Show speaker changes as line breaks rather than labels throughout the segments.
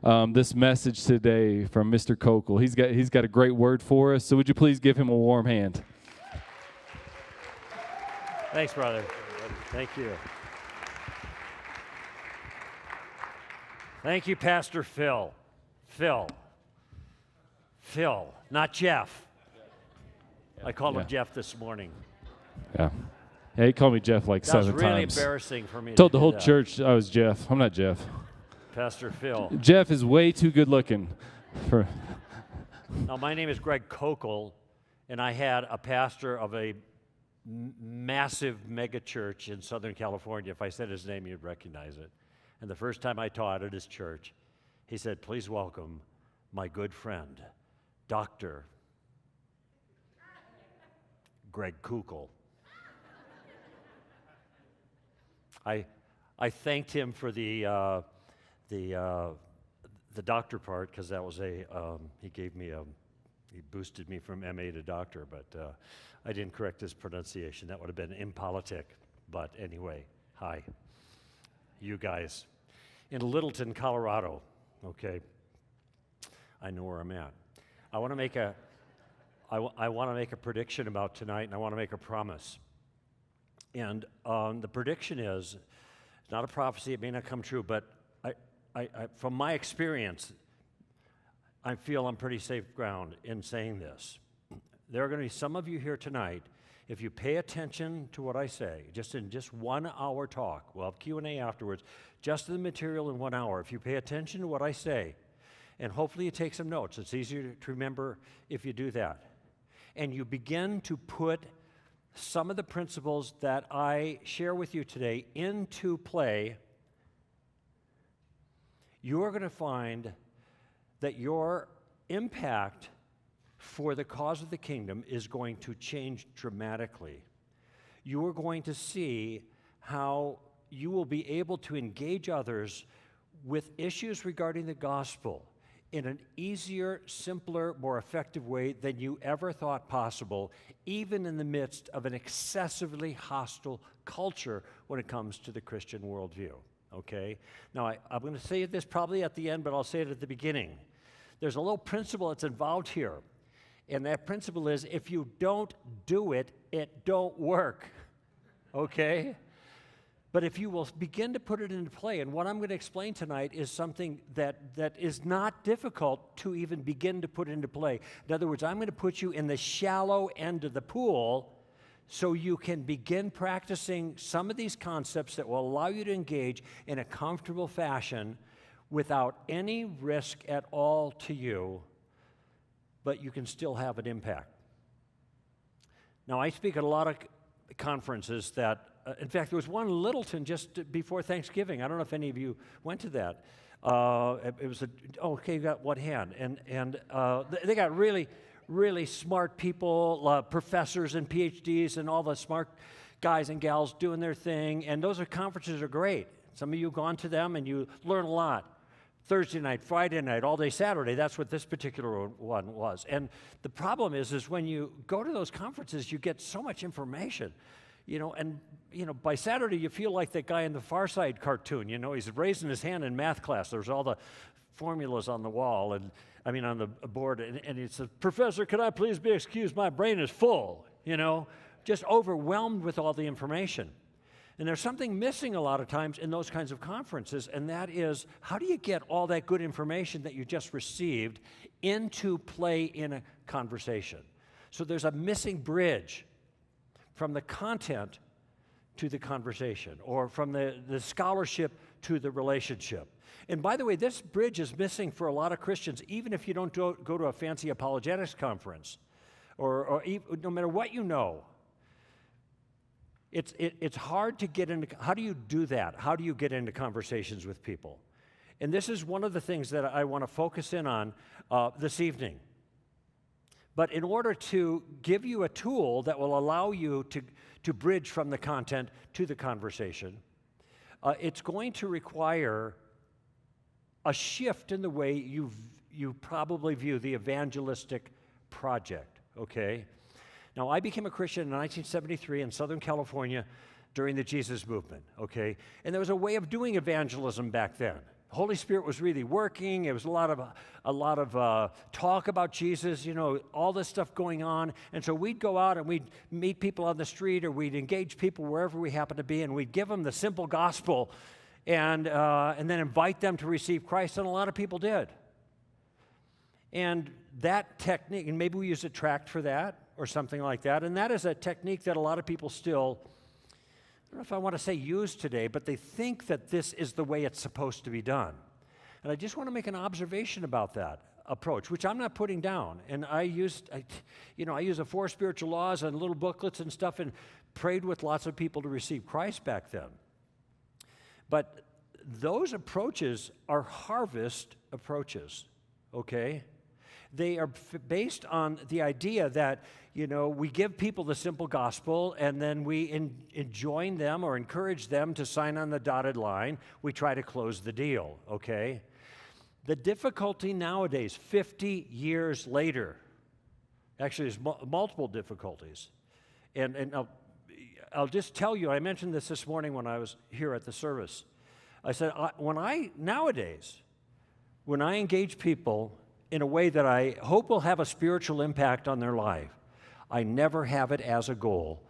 this message today from Mr. Koukl. He's got a great word for us, so would you please give him a warm hand?
Thanks, brother. Thank you. Thank you, Pastor Phil. Phil, not Jeff. I called him Jeff this morning.
Yeah. Yeah, he called me Jeff like 7 times.
That was really embarrassing for me.
Told the whole church I was Jeff. I'm not Jeff.
Pastor Phil.
Jeff is way too good looking.
Now, my name is Greg Koukl, and I had a pastor of a massive mega church in Southern California. If I said his name, you'd recognize it. And the first time I taught at his church, he said, "Please welcome my good friend, Dr. Greg Koukl." I thanked him for the doctor part, because that was he boosted me from MA to doctor, but I didn't correct his pronunciation. That would have been impolitic. But anyway, hi, you guys. In Littleton, Colorado, okay, I know where I'm at. I want to make a prediction about tonight, and I want to make a promise. And the prediction is, it's not a prophecy, it may not come true, but I from my experience, I feel I'm pretty safe ground in saying this. There are going to be some of you here tonight, if you pay attention to what I say, in 1 hour talk, we'll have Q&A afterwards, just the material in 1 hour. If you pay attention to what I say, and hopefully you take some notes, it's easier to remember if you do that, and you begin to put some of the principles that I share with you today into play, you're going to find that your impact for the cause of the kingdom is going to change dramatically. You are going to see how you will be able to engage others with issues regarding the gospel in an easier, simpler, more effective way than you ever thought possible, even in the midst of an excessively hostile culture when it comes to the Christian worldview, okay? Now, I'm going to say this probably at the end, but I'll say it at the beginning. There's a little principle that's involved here, and that principle is, if you don't do it, it don't work, okay? But if you will begin to put it into play, and what I'm going to explain tonight is something that is not difficult to even begin to put into play. In other words, I'm going to put you in the shallow end of the pool so you can begin practicing some of these concepts that will allow you to engage in a comfortable fashion without any risk at all to you, but you can still have an impact. Now, I speak at a lot of conferences that in fact, there was one in Littleton just before Thanksgiving. I don't know if any of you went to that. It was okay, you got one hand. And they got really, really smart people, professors and PhDs and all the smart guys and gals doing their thing. And those conferences are great. Some of you have gone to them and you learn a lot. Thursday night, Friday night, all day Saturday, that's what this particular one was. And the problem is when you go to those conferences, you get so much information. By Saturday, you feel like that guy in the Far Side cartoon. He's raising his hand in math class. There's all the formulas on the wall, on the board, and he says, "Professor, could I please be excused? My brain is full," just overwhelmed with all the information. And there's something missing a lot of times in those kinds of conferences, and that is, how do you get all that good information that you just received into play in a conversation? So there's a missing bridge from the content to the conversation, or from the scholarship to the relationship. And by the way, this bridge is missing for a lot of Christians, even if you don't go to a fancy apologetics conference, or no matter what you know. It's hard to get into. How do you do that? How do you get into conversations with people? And this is one of the things that I want to focus in on this evening. But in order to give you a tool that will allow you to bridge from the content to the conversation, it's going to require a shift in the way you probably view the evangelistic project, okay? Now, I became a Christian in 1973 in Southern California during the Jesus movement, okay? And there was a way of doing evangelism back then. Holy Spirit was really working. It was a lot of talk about Jesus, all this stuff going on. And so we'd go out and we'd meet people on the street, or we'd engage people wherever we happen to be, and we'd give them the simple gospel and then invite them to receive Christ, and a lot of people did. And that technique, and maybe we use a tract for that or something like that, and that is a technique that a lot of people still, I don't know if I want to say use today, but they think that this is the way it's supposed to be done. And I just want to make an observation about that approach, which I'm not putting down. And I use the 4 spiritual laws and little booklets and stuff, and prayed with lots of people to receive Christ back then. But those approaches are harvest approaches, okay? They are based on the idea that, we give people the simple gospel, and then we enjoin them or encourage them to sign on the dotted line. We try to close the deal, okay? The difficulty nowadays, 50 years later, actually there's multiple difficulties. And I'll just tell you, I mentioned this morning when I was here at the service. I said, nowadays, when I engage people in a way that I hope will have a spiritual impact on their life, I never have it as a goal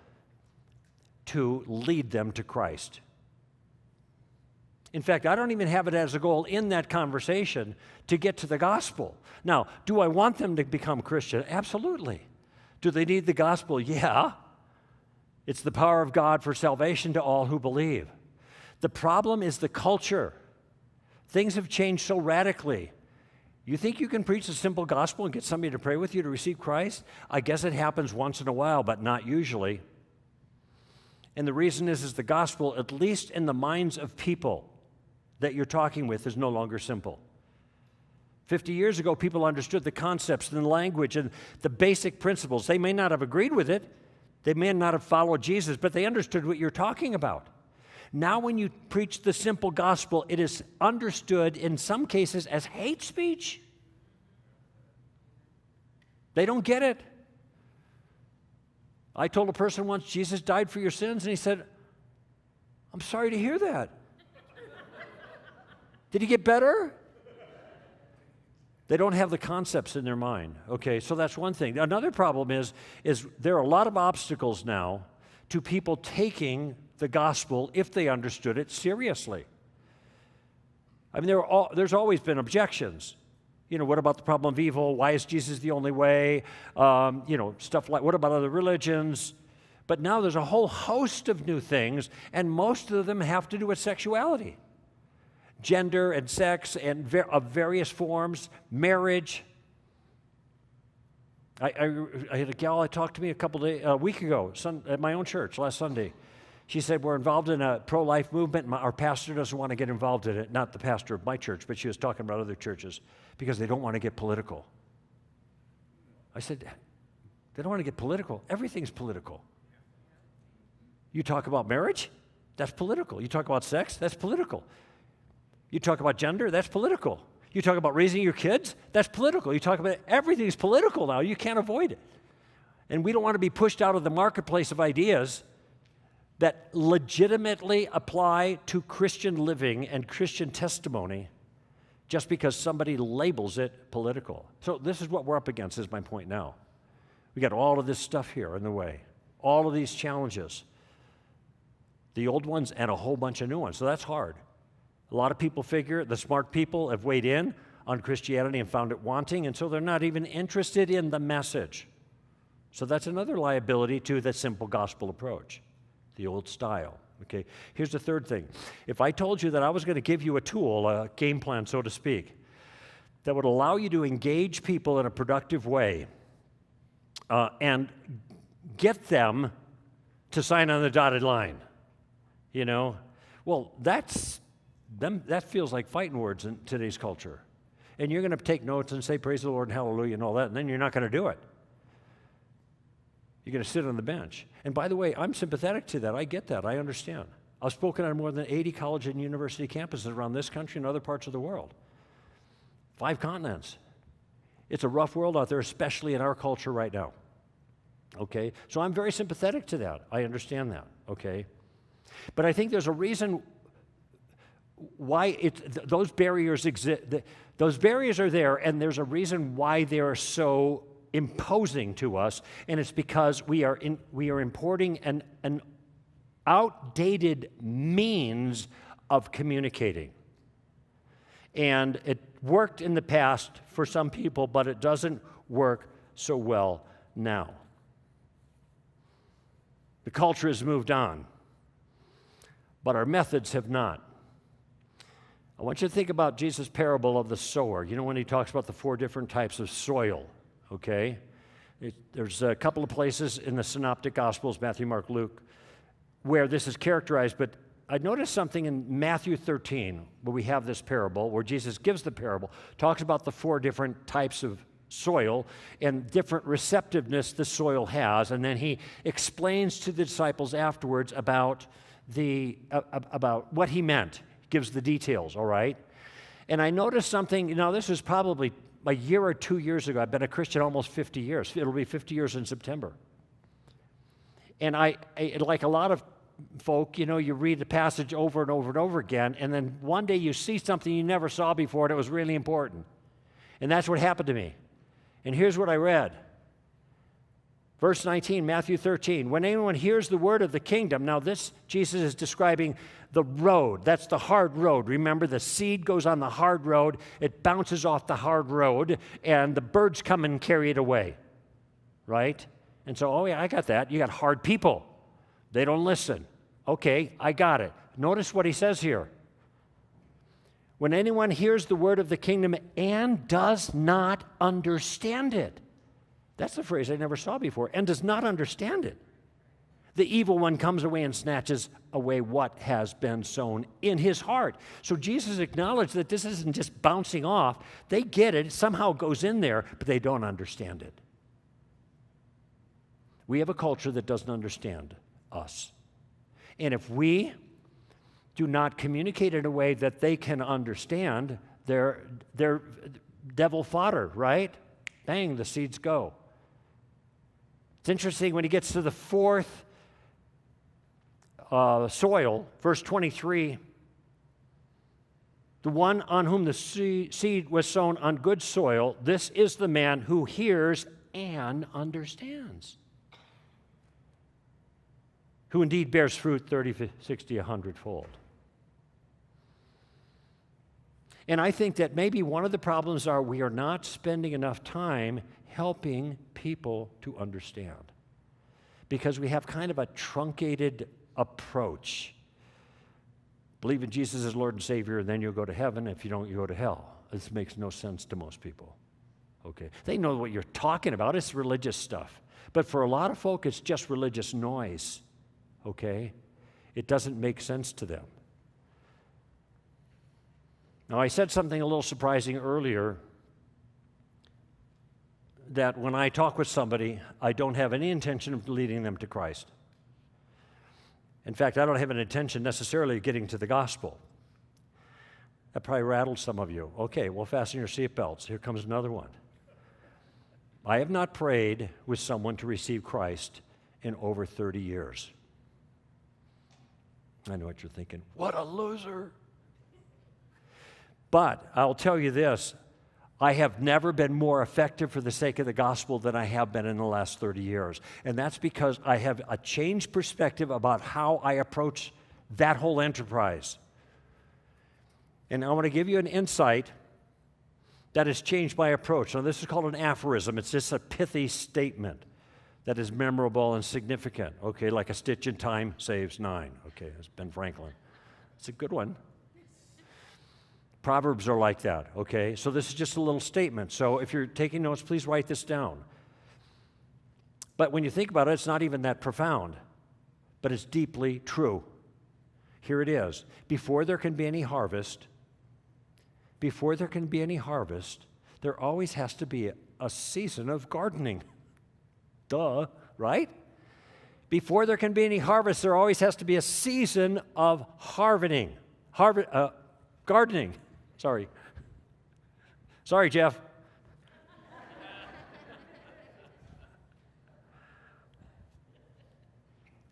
to lead them to Christ. In fact, I don't even have it as a goal in that conversation to get to the gospel. Now, do I want them to become Christian? Absolutely. Do they need the gospel? Yeah. It's the power of God for salvation to all who believe. The problem is the culture. Things have changed so radically. You think you can preach a simple gospel and get somebody to pray with you to receive Christ? I guess it happens once in a while, but not usually. And the reason is the gospel, at least in the minds of people that you're talking with, is no longer simple. 50 years ago, people understood the concepts and the language and the basic principles. They may not have agreed with it. They may not have followed Jesus, but they understood what you're talking about. Now when you preach the simple gospel, it is understood in some cases as hate speech. They don't get it. I told a person once, Jesus died for your sins, and he said, I'm sorry to hear that. Did he get better? They don't have the concepts in their mind. Okay, so that's one thing. Another problem is there are a lot of obstacles now to people taking the gospel, if they understood it, seriously. I mean, there's always been objections. What about the problem of evil? Why is Jesus the only way? Stuff like, what about other religions? But now there's a whole host of new things, and most of them have to do with sexuality. Gender and sex and of various forms, marriage. I had a gal that talked to me a week ago at my own church last Sunday. She said, we're involved in a pro-life movement. Our pastor doesn't want to get involved in it. Not the pastor of my church, but she was talking about other churches because they don't want to get political. I said, they don't want to get political. Everything's political. You talk about marriage? That's political. You talk about sex? That's political. You talk about gender? That's political. You talk about raising your kids? That's political. You talk about everything's political now. You can't avoid it. And we don't want to be pushed out of the marketplace of ideas that legitimately apply to Christian living and Christian testimony just because somebody labels it political. So this is what we're up against, is my point now. We got all of this stuff here in the way, all of these challenges, the old ones and a whole bunch of new ones. So that's hard. A lot of people figure, the smart people have weighed in on Christianity and found it wanting, and so they're not even interested in the message. So that's another liability to the simple gospel approach. The old style, okay? Here's the third thing. If I told you that I was going to give you a tool, a game plan, so to speak, that would allow you to engage people in a productive way and get them to sign on the dotted line, well, that feels like fighting words in today's culture. And you're going to take notes and say, praise the Lord and hallelujah and all that, and then you're not going to do it. You're going to sit on the bench. And by the way, I'm sympathetic to that. I get that. I understand. I've spoken on more than 80 college and university campuses around this country and other parts of the world. 5 continents. It's a rough world out there, especially in our culture right now. Okay? So I'm very sympathetic to that. I understand that. Okay? But I think there's a reason those barriers exist. Those barriers are there, and there's a reason why they are so imposing to us, and it's because we are importing an outdated means of communicating. And it worked in the past for some people, but it doesn't work so well now. The culture has moved on, but our methods have not. I want you to think about Jesus' parable of the sower. You know, when he talks about the 4 different types of soil, okay? There's a couple of places in the Synoptic Gospels, Matthew, Mark, Luke, where this is characterized, but I noticed something in Matthew 13, where we have this parable, where Jesus gives the parable, talks about the 4 different types of soil and different receptiveness the soil has, and then he explains to the disciples afterwards about what he meant. He gives the details, all right? And I noticed something, this was probably a year or 2 years ago. I've been a Christian almost 50 years. It'll be 50 years in September. And I like a lot of folk, you read the passage over and over and over again, and then one day you see something you never saw before, and it was really important. And that's what happened to me. And here's what I read. Verse 19, Matthew 13. When anyone hears the word of the kingdom, now this, Jesus is describing the road. That's the hard road. Remember, the seed goes on the hard road, it bounces off the hard road, and the birds come and carry it away, right? And so, oh yeah, I got that. You got hard people. They don't listen. Okay, I got it. Notice what he says here. When anyone hears the word of the kingdom and does not understand it. That's a phrase I never saw before. And does not understand it. The evil one comes away and snatches away what has been sown in his heart. So Jesus acknowledged that this isn't just bouncing off. They get it. It somehow goes in there, but they don't understand it. We have a culture that doesn't understand us. And if we do not communicate in a way that they can understand, they're devil fodder, right? Bang, the seeds go. It's interesting when he gets to the 4th soil, verse 23, the one on whom the seed was sown on good soil, this is the man who hears and understands, who indeed bears fruit 30, 60, 100-fold. And I think that maybe one of the problems are we are not spending enough time helping people to understand, because we have kind of a truncated approach. Believe in Jesus as Lord and Savior, and then you'll go to heaven. If you don't, you go to hell. This makes no sense to most people. Okay, they know what you're talking about. It's religious stuff. But for a lot of folk, it's just religious noise. Okay? It doesn't make sense to them. Now, I said something a little surprising earlier, that when I talk with somebody, I don't have any intention of leading them to Christ. In fact, I don't have an intention necessarily of getting to the gospel. That probably rattled some of you. Okay, well, fasten your seatbelts. Here comes another one. I have not prayed with someone to receive Christ in over 30 years. I know what you're thinking. What a loser. But I'll tell you this, I have never been more effective for the sake of the gospel than I have been in the last 30 years. And that's because I have a changed perspective about how I approach that whole enterprise. And I want to give you an insight that has changed my approach. Now, this is called an aphorism. It's just a pithy statement that is memorable and significant. Okay, like a stitch in time saves 9. Okay, that's Ben Franklin. It's a good one. Proverbs are like that, okay? So this is just a little statement. So if you're taking notes, please write this down. But when you think about it, it's not even that profound, but it's deeply true. Here it is. Before there can be any harvest, there always has to be a season of gardening. Duh, right? Before there can be any harvest, there always has to be a season of gardening. Sorry, Jeff.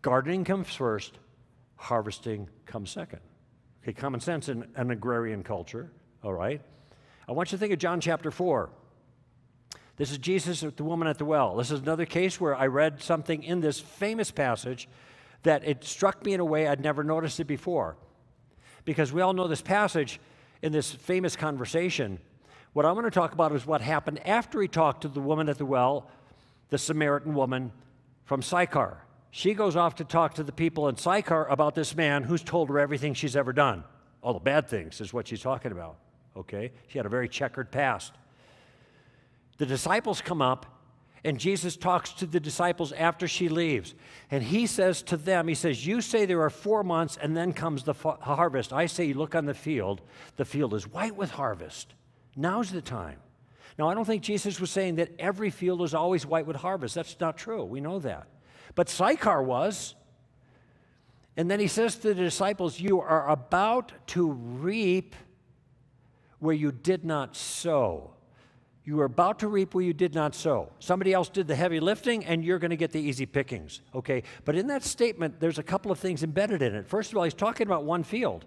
Gardening comes first, harvesting comes second. Okay, common sense in an agrarian culture, all right? I want you to think of John chapter 4. This is Jesus with the woman at the well. This is another case where I read something in this famous passage that it struck me in a way I'd never noticed it before. Because we all know this passage in this famous conversation. What I'm going to talk about is what happened after he talked to the woman at the well, the Samaritan woman from Sychar. She goes off to talk to the people in Sychar about this man who's told her everything she's ever done. All the bad things is what she's talking about, okay? She had a very checkered past. The disciples come up, and Jesus talks to the disciples after she leaves. And he says to them, he says, you say there are 4 months and then comes the harvest. I say, you look on the field is white with harvest. Now's the time. Now, I don't think Jesus was saying that every field is always white with harvest. That's not true. We know that. But Sychar was. And then he says to the disciples, you are about to reap where you did not sow. You are about to reap where you did not sow. Somebody else did the heavy lifting, and you're going to get the easy pickings, okay? But in that statement, there's a couple of things embedded in it. First of all, he's talking about one field,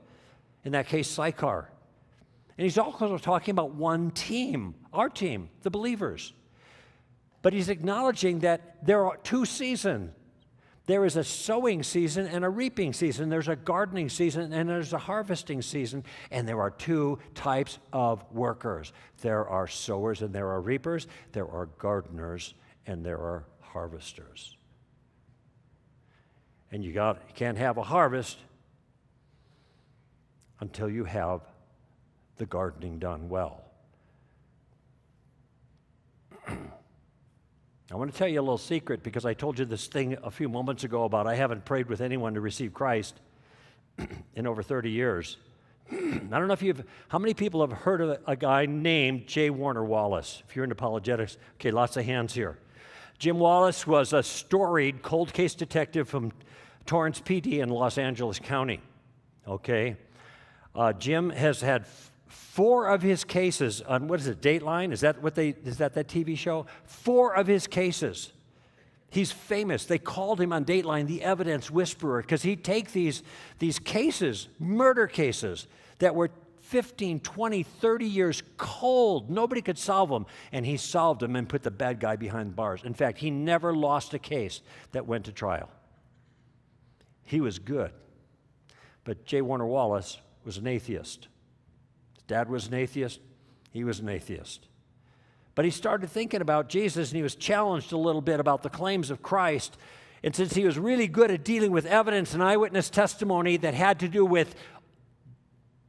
in that case, Sychar. And he's also talking about one team, our team, the believers. But he's acknowledging that there are 2 seasons. There is a sowing season and a reaping season. There's a gardening season and there's a harvesting season. And there are 2 types of workers. There are sowers and there are reapers. There are gardeners and there are harvesters. And you can't have a harvest until you have the gardening done well. I want to tell you a little secret because I told you this thing a few moments ago about I haven't prayed with anyone to receive Christ in over 30 years. I don't know how many people have heard of a guy named J. Warner Wallace? If you're into apologetics, okay, lots of hands here. Jim Wallace was a storied cold case detective from Torrance PD in Los Angeles County, okay? Jim has had 4 of his cases on, what is it, Dateline? Is that that TV show? 4 of his cases. He's famous. They called him on Dateline the evidence whisperer because he'd take these cases, murder cases, that were 15, 20, 30 years cold. Nobody could solve them. And he solved them and put the bad guy behind bars. In fact, he never lost a case that went to trial. He was good. But J. Warner Wallace was an atheist. Dad was an atheist. He was an atheist. But he started thinking about Jesus, and he was challenged a little bit about the claims of Christ. And since he was really good at dealing with evidence and eyewitness testimony that had to do with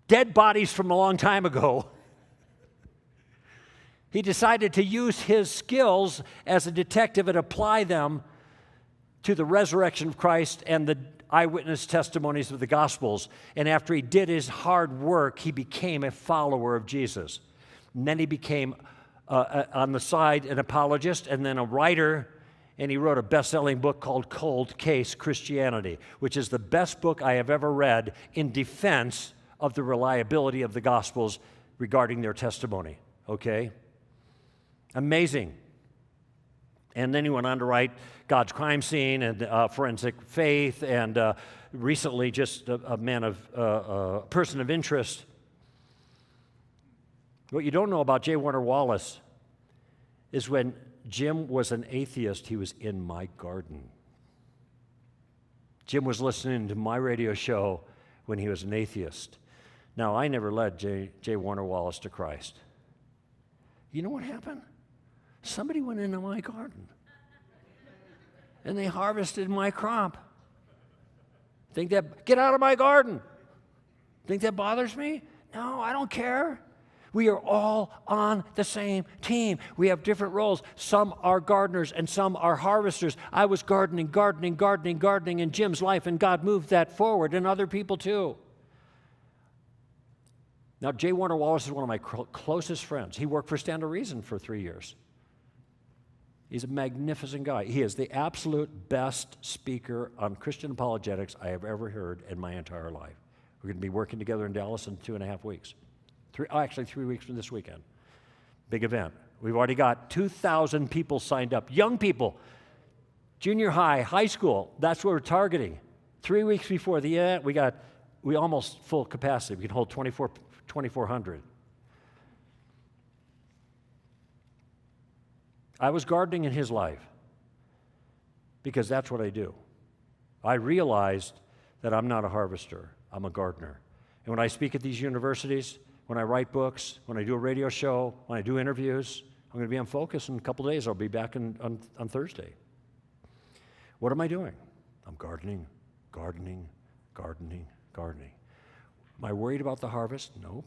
dead bodies from a long time ago, he decided to use his skills as a detective and apply them to the resurrection of Christ and the eyewitness testimonies of the Gospels. And after he did his hard work, he became a follower of Jesus. And then he became, on the side, an apologist and then a writer, and he wrote a best-selling book called Cold Case Christianity, which is the best book I have ever read in defense of the reliability of the Gospels regarding their testimony, okay? Amazing. And then he went on to write God's Crime Scene and Forensic Faith, and recently just a person of interest. What you don't know about J. Warner Wallace is when Jim was an atheist, he was in my garden. Jim was listening to my radio show when he was an atheist. Now, I never led J. Warner Wallace to Christ. You know what happened? Somebody went into my garden, and they harvested my crop. Get out of my garden. Think that bothers me? No, I don't care. We are all on the same team. We have different roles. Some are gardeners and some are harvesters. I was gardening in Jim's life, and God moved that forward, and other people too. Now, J. Warner Wallace is one of my closest friends. He worked for Stand to Reason for 3 years. He's a magnificent guy. He is the absolute best speaker on Christian apologetics I have ever heard in my entire life. We're going to be working together in Dallas in 2.5 weeks. 3 weeks from this weekend. Big event. We've already got 2,000 people signed up. Young people, junior high, high school. That's what we're targeting. 3 weeks before the event, we got we almost full capacity. We can hold 2,400. I was gardening in his life because that's what I do. I realized that I'm not a harvester, I'm a gardener. And when I speak at these universities, when I write books, when I do a radio show, when I do interviews, I'm going to be on focus in a couple of days. I'll be back on Thursday. What am I doing? I'm gardening, gardening, gardening, gardening. Am I worried about the harvest? Nope.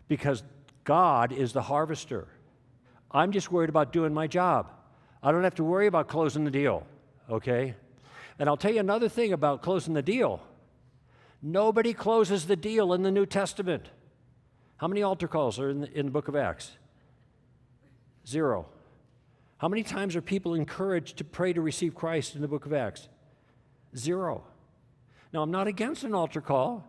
Because God is the harvester. I'm just worried about doing my job. I don't have to worry about closing the deal, okay? And I'll tell you another thing about closing the deal. Nobody closes the deal in the New Testament. How many altar calls are in the book of Acts? 0. How many times are people encouraged to pray to receive Christ in the book of Acts? 0. Now, I'm not against an altar call,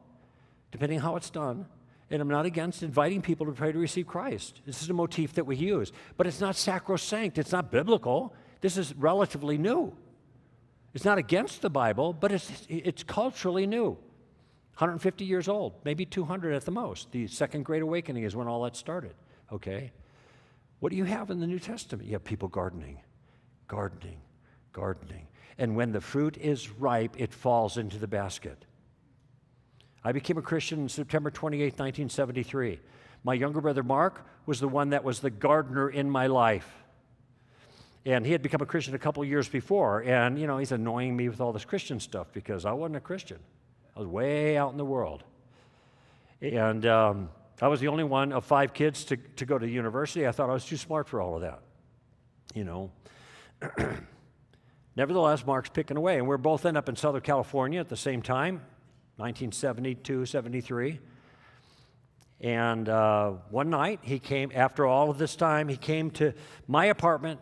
depending how it's done, and I'm not against inviting people to pray to receive Christ. This is a motif that we use, but it's not sacrosanct. It's not biblical. This is relatively new. It's not against the Bible, but it's culturally new. 150 years old, maybe 200 at the most. The Second Great Awakening is when all that started, okay? What do you have in the New Testament? You have people gardening, gardening, gardening. And when the fruit is ripe, it falls into the basket. I became a Christian on September 28, 1973. My younger brother Mark was the one that was the gardener in my life. And he had become a Christian a couple years before. And, you know, he's annoying me with all this Christian stuff because I wasn't a Christian. I was way out in the world. And I was the only one of 5 kids to go to university. I thought I was too smart for all of that, you know. Nevertheless, Mark's picking away. And we're both end up in Southern California at the same time, 1972, 73. And one night, he came, after all of this time, he came to my apartment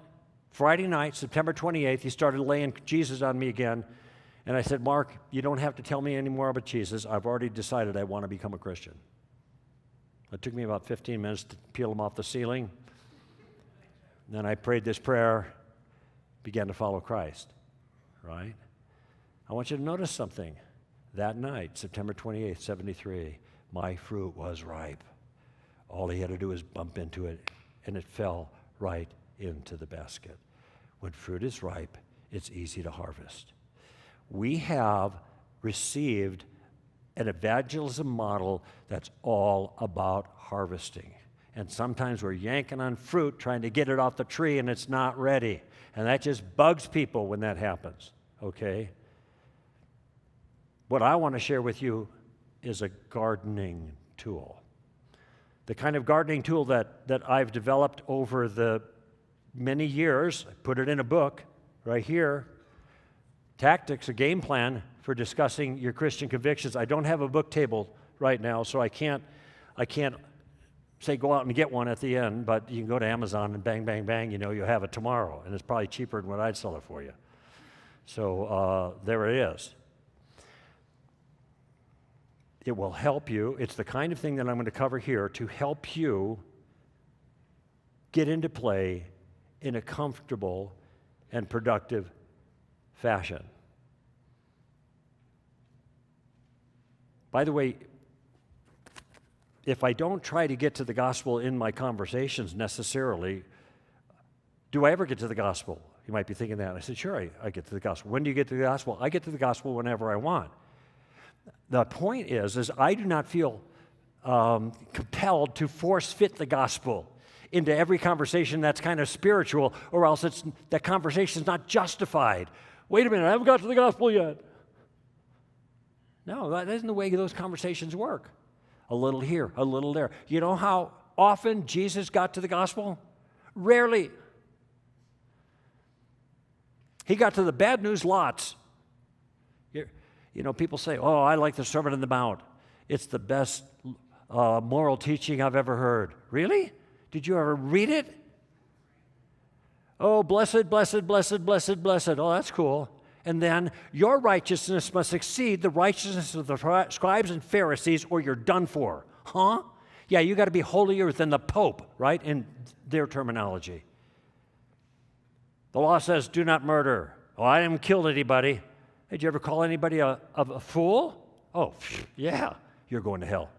Friday night, September 28th. He started laying Jesus on me again. And I said, Mark, you don't have to tell me any more about Jesus. I've already decided I want to become a Christian. It took me about 15 minutes to peel him off the ceiling. And then I prayed this prayer, began to follow Christ, right? I want you to notice something. That night, September 28th, 73, my fruit was ripe. All he had to do was bump into it, and it fell right into the basket. When fruit is ripe, it's easy to harvest. We have received an evangelism model that's all about harvesting. And sometimes we're yanking on fruit, trying to get it off the tree, and it's not ready. And that just bugs people when that happens, okay? What I want to share with you is a gardening tool. The kind of gardening tool that I've developed over the many years. I put it in a book right here. Tactics, a game plan for discussing your Christian convictions. I don't have a book table right now, so I can't say go out and get one at the end, but you can go to Amazon and bang, bang, bang, you know, you'll have it tomorrow, and it's probably cheaper than what I'd sell it for you. So there it is. It will help you. It's the kind of thing that I'm going to cover here to help you get into play in a comfortable and productive fashion. By the way, if I don't try to get to the gospel in my conversations necessarily, do I ever get to the gospel? You might be thinking that. I said, sure, I get to the gospel. When do you get to the gospel? I get to the gospel whenever I want. The point is I do not feel compelled to force fit the gospel into every conversation that's kind of spiritual, or else that conversation is not justified. Wait a minute, I haven't got to the gospel yet. No, that isn't the way those conversations work. A little here, a little there. You know how often Jesus got to the gospel? Rarely. He got to the bad news lots. You know, people say, oh, I like the Sermon on the Mount. It's the best moral teaching I've ever heard. Really? Did you ever read it? Oh, blessed, blessed, blessed, blessed, blessed. Oh, that's cool. And then your righteousness must exceed the righteousness of the scribes and Pharisees, or you're done for. Huh? Yeah, you got to be holier than the Pope, right? In their terminology. The law says, do not murder. Oh, I haven't killed anybody. Did you ever call anybody a fool? Oh, yeah, you're going to hell.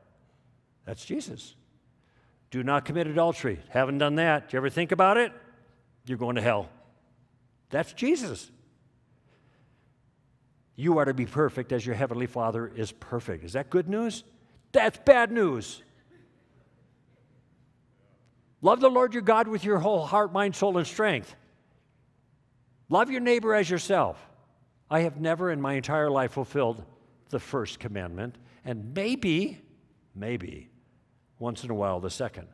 That's Jesus. Do not commit adultery. Haven't done that. Do you ever think about it? You're going to hell. That's Jesus. You are to be perfect as your heavenly Father is perfect. Is that good news? That's bad news. Love the Lord your God with your whole heart, mind, soul, and strength. Love your neighbor as yourself. I have never in my entire life fulfilled the first commandment, and maybe, once in a while, the second.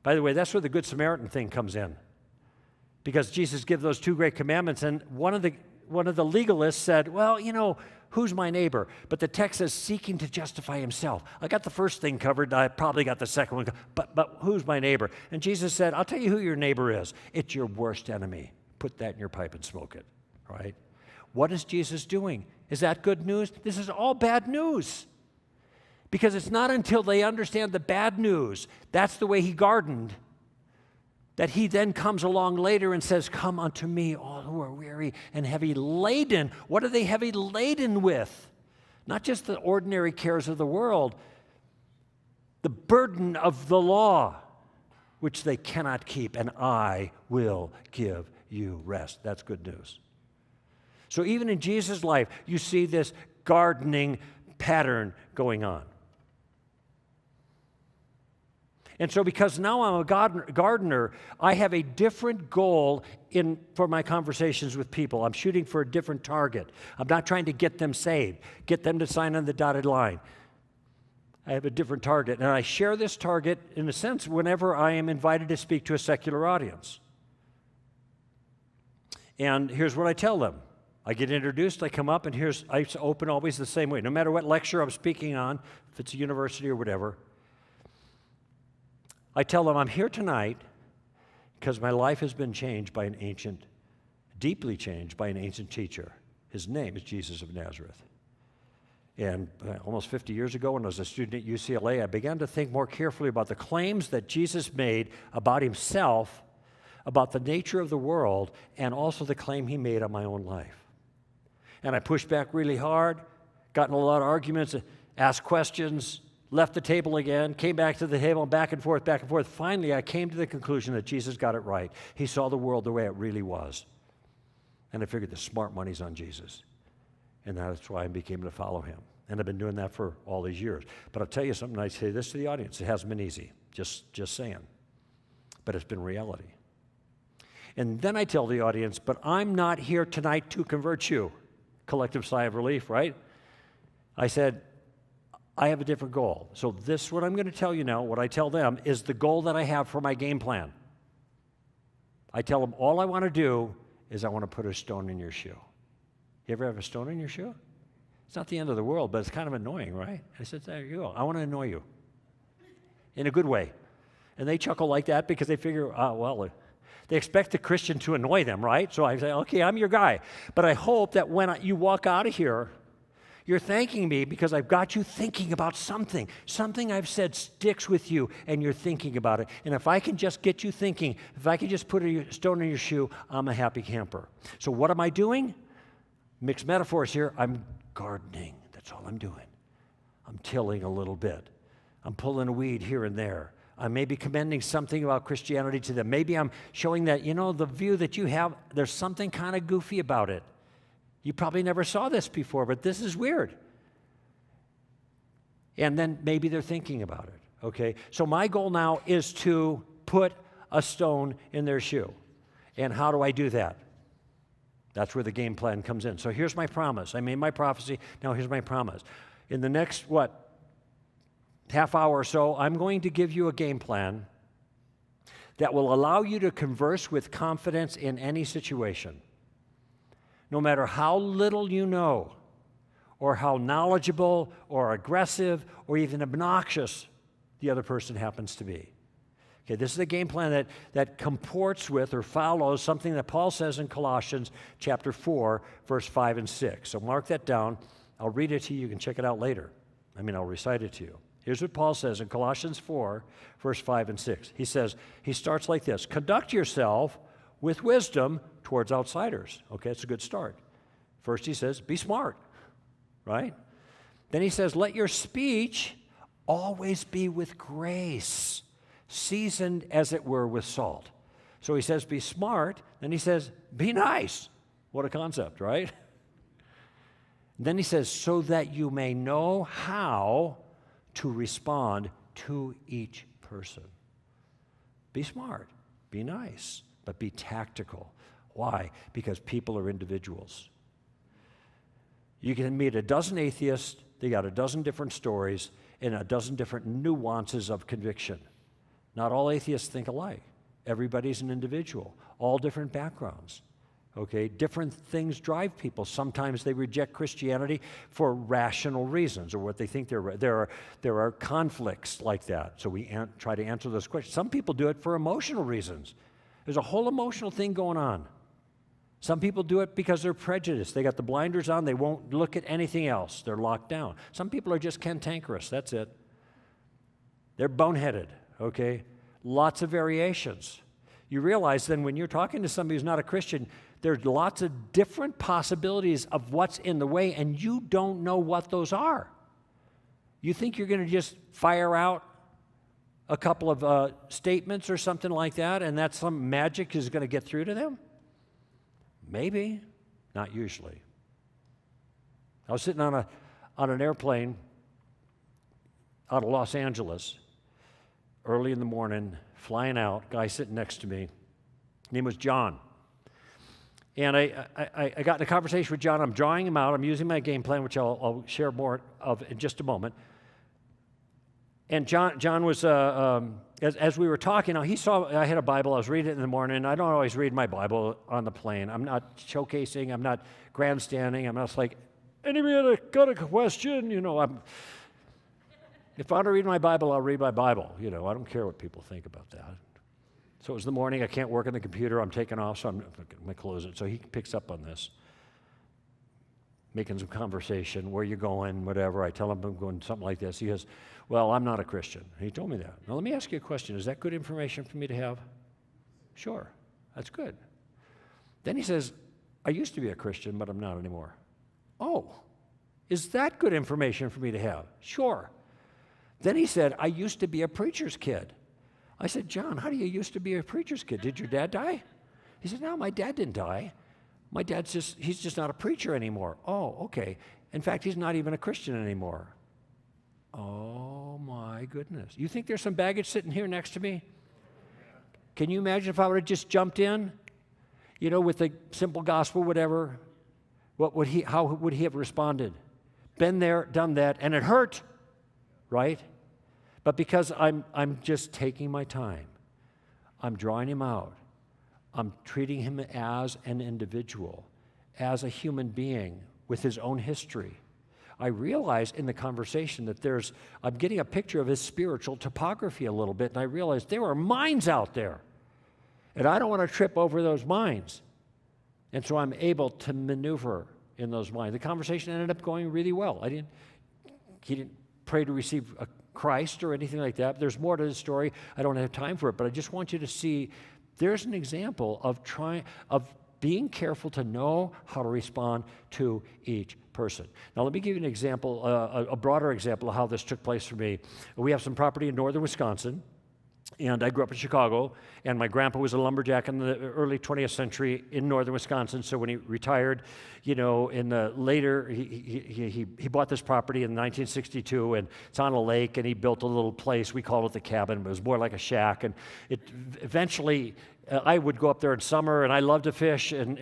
By the way, that's where the Good Samaritan thing comes in. Because Jesus gave those two great commandments, and one of the legalists said, well, who's my neighbor? But the text says seeking to justify himself. I got the first thing covered, I probably got the second one, but who's my neighbor? And Jesus said, I'll tell you who your neighbor is. It's your worst enemy. Put that in your pipe and smoke it, right? What is Jesus doing? Is that good news? This is all bad news. Because it's not until they understand the bad news, that's the way he gardened, that he then comes along later and says, come unto me, all who are weary and heavy laden. What are they heavy laden with? Not just the ordinary cares of the world, the burden of the law, which they cannot keep, and I will give you rest. That's good news. So even in Jesus' life, you see this gardening pattern going on. And so because now I'm a gardener, I have a different goal for my conversations with people. I'm shooting for a different target. I'm not trying to get them saved, get them to sign on the dotted line. I have a different target. And I share this target, in a sense, whenever I am invited to speak to a secular audience. And here's what I tell them. I get introduced, I come up, and I open always the same way. No matter what lecture I'm speaking on, if it's a university or whatever, I tell them I'm here tonight because my life has been changed by deeply changed by an ancient teacher. His name is Jesus of Nazareth. And almost 50 years ago, when I was a student at UCLA, I began to think more carefully about the claims that Jesus made about himself, about the nature of the world, and also the claim he made on my own life. And I pushed back really hard, got in a lot of arguments, asked questions, left the table again, came back to the table, back and forth, back and forth. Finally, I came to the conclusion that Jesus got it right. He saw the world the way it really was. And I figured the smart money's on Jesus. And that's why I became to follow him. And I've been doing that for all these years. But I'll tell you something, I say this to the audience, it hasn't been easy, just saying. But it's been reality. And then I tell the audience, but I'm not here tonight to convert you. Collective sigh of relief, right? I said, I have a different goal. So this, what I'm going to tell you now, what I tell them, is the goal that I have for my game plan. I tell them, all I want to do is I want to put a stone in your shoe. You ever have a stone in your shoe? It's not the end of the world, but it's kind of annoying, right? I said, there you go. I want to annoy you in a good way. And they chuckle like that because they figure, they expect the Christian to annoy them, right? So I say, okay, I'm your guy. But I hope that when you walk out of here, you're thanking me because I've got you thinking about something. Something I've said sticks with you, and you're thinking about it. And if I can just get you thinking, if I can just put a stone in your shoe, I'm a happy camper. So what am I doing? Mixed metaphors here. I'm gardening. That's all I'm doing. I'm tilling a little bit. I'm pulling a weed here and there. I may be commending something about Christianity to them. Maybe I'm showing that, the view that you have, there's something kind of goofy about it. You probably never saw this before, but this is weird. And then maybe they're thinking about it, okay? So my goal now is to put a stone in their shoe. And how do I do that? That's where the game plan comes in. So here's my promise. I made my prophecy. Now here's my promise. In the next, half hour or so, I'm going to give you a game plan that will allow you to converse with confidence in any situation. No matter how little you know, or how knowledgeable, or aggressive, or even obnoxious the other person happens to be. Okay, this is a game plan that comports with or follows something that Paul says in Colossians chapter 4, verse 5 and 6. So mark that down. I'll read it to you. You can check it out later. I'll recite it to you. Here's what Paul says in Colossians 4, verse 5 and 6. He starts like this: conduct yourself with wisdom towards outsiders. Okay, it's a good start. First he says, be smart, right? Then he says, let your speech always be with grace, seasoned as it were with salt. So he says, be smart. Then he says, be nice. What a concept, right? Then he says, so that you may know how to respond to each person. Be smart, be nice, but be tactical. Why? Because people are individuals. You can meet a dozen atheists, they got a dozen different stories and a dozen different nuances of conviction. Not all atheists think alike. Everybody's an individual, all different backgrounds. Okay, different things drive people. Sometimes they reject Christianity for rational reasons or what they think there are conflicts like that. So we try to answer those questions. Some people do it for emotional reasons. There's a whole emotional thing going on. Some people do it because they're prejudiced. They got the blinders on. They won't look at anything else. They're locked down. Some people are just cantankerous. That's it. They're boneheaded, okay? Lots of variations. You realize then when you're talking to somebody who's not a Christian, there's lots of different possibilities of what's in the way, and you don't know what those are. You think you're going to just fire out a couple of statements or something like that, and that some magic is going to get through to them? Maybe, not usually. I was sitting on an airplane out of Los Angeles early in the morning, flying out, guy sitting next to me. His name was John. And I got in a conversation with John. I'm drawing him out. I'm using my game plan, which I'll share more of in just a moment. And John was, as we were talking, he saw I had a Bible. I was reading it in the morning. I don't always read my Bible on the plane. I'm not showcasing. I'm not grandstanding. I'm not like, anybody got a question? If I want to read my Bible, I'll read my Bible. I don't care what people think about that. So it was the morning. I can't work on the computer. I'm taking off, so I'm going to close it. So he picks up on this, making some conversation. Where you going, whatever. I tell him I'm going something like this. He goes, well, I'm not a Christian. He told me that. Now, let me ask you a question. Is that good information for me to have? Sure. That's good. Then he says, I used to be a Christian, but I'm not anymore. Oh, is that good information for me to have? Sure. Then he said, I used to be a preacher's kid. I said, John, how do you used to be a preacher's kid? Did your dad die? He said, no, my dad didn't die. My dad's he's just not a preacher anymore. Oh, okay. In fact, he's not even a Christian anymore. Oh, my goodness. You think there's some baggage sitting here next to me? Can you imagine if I would have just jumped in, with the simple gospel, whatever? How would he have responded? Been there, done that, and it hurt, right? But because I'm just taking my time, I'm drawing him out, I'm treating him as an individual, as a human being with his own history. I realize in the conversation that I'm getting a picture of his spiritual topography a little bit, and I realize there are mines out there, and I don't want to trip over those mines. And so I'm able to maneuver in those mines. The conversation ended up going really well. He didn't pray to receive Christ or anything like that. There's more to the story. I don't have time for it, but I just want you to see there's an example of being careful to know how to respond to each person. Now, let me give you an example, a broader example of how this took place for me. We have some property in northern Wisconsin, and I grew up in Chicago, and my grandpa was a lumberjack in the early 20th century in northern Wisconsin. So when he retired, in the later, he bought this property in 1962, and it's on a lake, and he built a little place. We called it the cabin, but it was more like a shack. And it eventually, I would go up there in summer, and I love to fish, and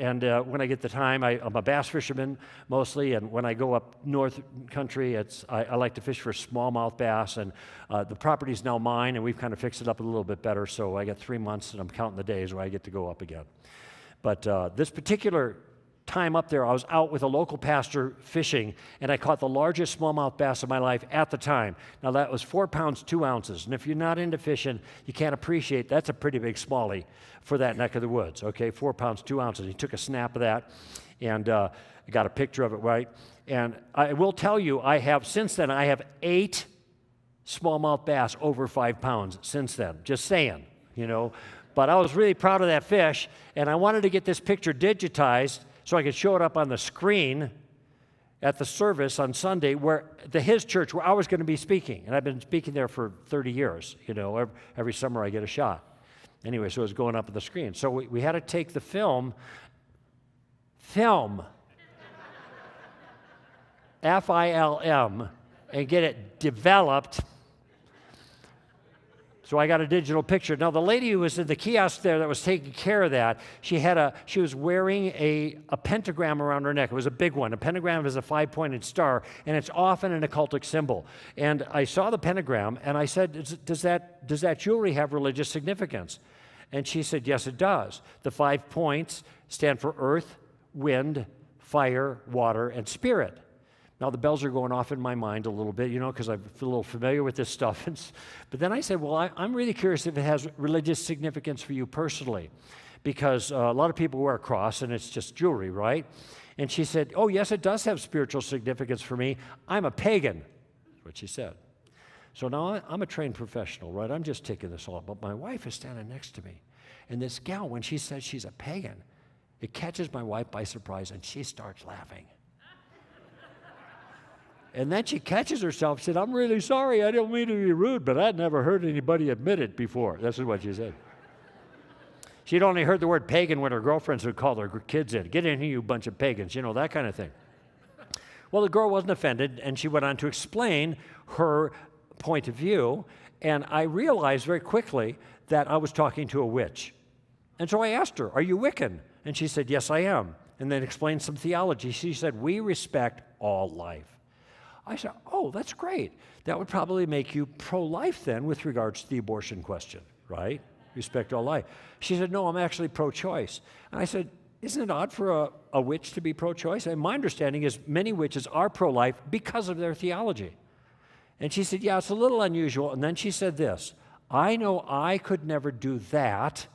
when I get the time, I'm a bass fisherman mostly, and when I go up north country, I like to fish for smallmouth bass, and the property's now mine, and we've kind of fixed it up a little bit better, so I got 3 months, and I'm counting the days where I get to go up again. But this particular time up there, I was out with a local pastor fishing, and I caught the largest smallmouth bass of my life at the time. Now, that was 4 pounds, 2 ounces, and if you're not into fishing, you can't appreciate that's a pretty big smallie for that neck of the woods, okay? 4 pounds, 2 ounces. He took a snap of that, and I got a picture of it, right? And I will tell you, since then, I have 8 smallmouth bass over 5 pounds since then, just saying, But I was really proud of that fish, and I wanted to get this picture digitized so I could show it up on the screen at the service on Sunday his church where I was going to be speaking. And I've been speaking there for 30 years. You know, every summer I get a shot. Anyway, so it was going up on the screen. So we had to take the film, F-I-L-M, and get it developed. So I got a digital picture. Now, the lady who was in the kiosk there that was taking care of that, she was wearing a pentagram around her neck. It was a big one. A pentagram is a 5-pointed star, and it's often an occultic symbol. And I saw the pentagram, and I said, does that jewelry have religious significance? And she said, yes, it does. The 5 points stand for earth, wind, fire, water, and spirit. Now, the bells are going off in my mind a little bit, you know, because I feel a little familiar with this stuff. But then I said, well, I'm really curious if it has religious significance for you personally, because a lot of people wear a cross, and it's just jewelry, right? And she said, oh, yes, it does have spiritual significance for me. I'm a pagan, that's what she said. So now I'm a trained professional, right? I'm just taking this all. But my wife is standing next to me. And this gal, when she says she's a pagan, it catches my wife by surprise, and she starts laughing. And then she catches herself and said, I'm really sorry. I don't mean to be rude, but I'd never heard anybody admit it before. This is what she said. She'd only heard the word pagan when her girlfriends would call their kids in. Get in here, you bunch of pagans, you know, that kind of thing. Well, the girl wasn't offended, and she went on to explain her point of view, and I realized very quickly that I was talking to a witch. And so I asked her, are you Wiccan? And she said, yes, I am. And then explained some theology. She said, we respect all life. I said, oh, that's great. That would probably make you pro-life then with regards to the abortion question, right? Respect all life. She said, no, I'm actually pro-choice. And I said, isn't it odd for a witch to be pro-choice? And my understanding is many witches are pro-life because of their theology. And she said, yeah, it's a little unusual. And then she said this, I know I could never do that,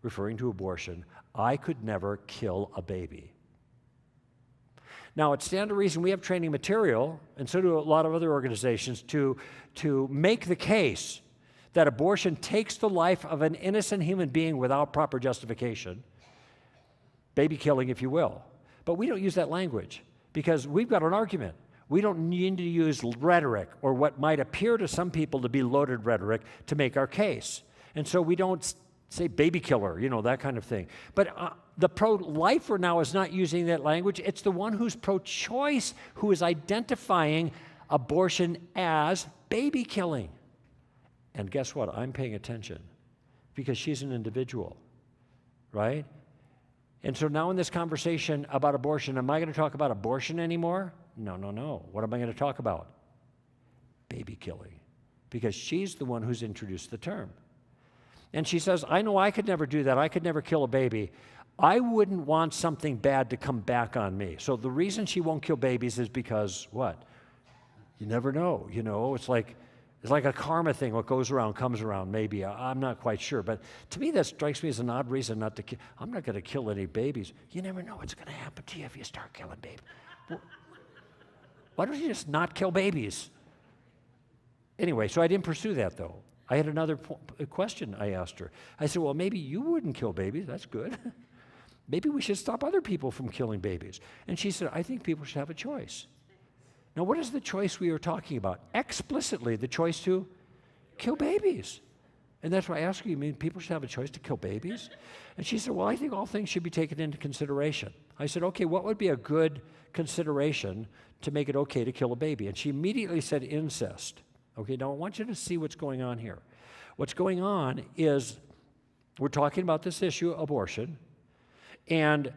referring to abortion. I could never kill a baby. Now, at Stand to Reason, we have training material, and so do a lot of other organizations, to make the case that abortion takes the life of an innocent human being without proper justification, baby killing, if you will. But we don't use that language because we've got an argument. We don't need to use rhetoric or what might appear to some people to be loaded rhetoric to make our case. And so we don't say baby killer, you know, that kind of thing. But the pro-lifer now is not using that language. It's the one who's pro-choice who is identifying abortion as baby killing. And guess what? I'm paying attention because she's an individual, right? And so now in this conversation about abortion, am I going to talk about abortion anymore? No. What am I going to talk about? Baby killing. Because she's the one who's introduced the term. And she says, I know I could never do that. I could never kill a baby. I wouldn't want something bad to come back on me. So the reason she won't kill babies is because what? You never know. You know, it's like a karma thing. What goes around comes around, maybe. I'm not quite sure. But to me, that strikes me as an odd reason not to kill. I'm not going to kill any babies. You never know what's going to happen to you if you start killing babies. Well, why don't you just not kill babies? Anyway, so I didn't pursue that, though. I had another question I asked her. I said, well, maybe you wouldn't kill babies. That's good. Maybe we should stop other people from killing babies. And she said, I think people should have a choice. Now, what is the choice we are talking about? Explicitly, the choice to kill babies. And that's why I asked her, you mean people should have a choice to kill babies? And she said, well, I think all things should be taken into consideration. I said, okay, what would be a good consideration to make it okay to kill a baby? And she immediately said incest. Okay, now I want you to see what's going on here. What's going on is we're talking about this issue, abortion, and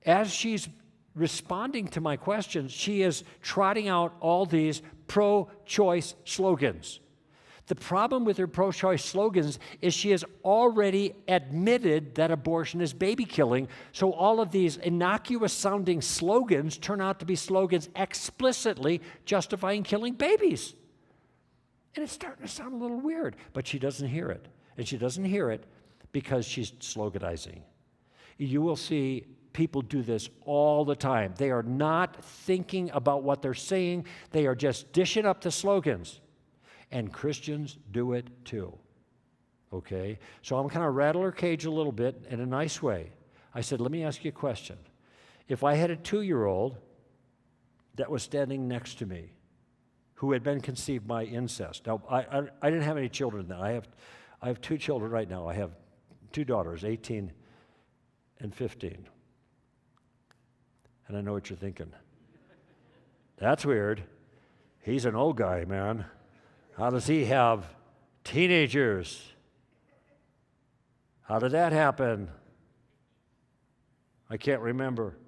as she's responding to my questions, she is trotting out all these pro-choice slogans. The problem with her pro-choice slogans is she has already admitted that abortion is baby killing, so all of these innocuous-sounding slogans turn out to be slogans explicitly justifying killing babies. And it's starting to sound a little weird, but she doesn't hear it. And she doesn't hear it because she's sloganizing. You will see people do this all the time. They are not thinking about what they're saying. They are just dishing up the slogans. And Christians do it too. Okay? So I'm kind of rattle her cage a little bit in a nice way. I said, let me ask you a question. If I had a 2-year-old that was standing next to me, who had been conceived by incest. Now, I didn't have any children then. I have 2 children right now. I have 2 daughters, 18 and 15. And I know what you're thinking. That's weird. He's an old guy, man. How does he have teenagers? How did that happen? I can't remember.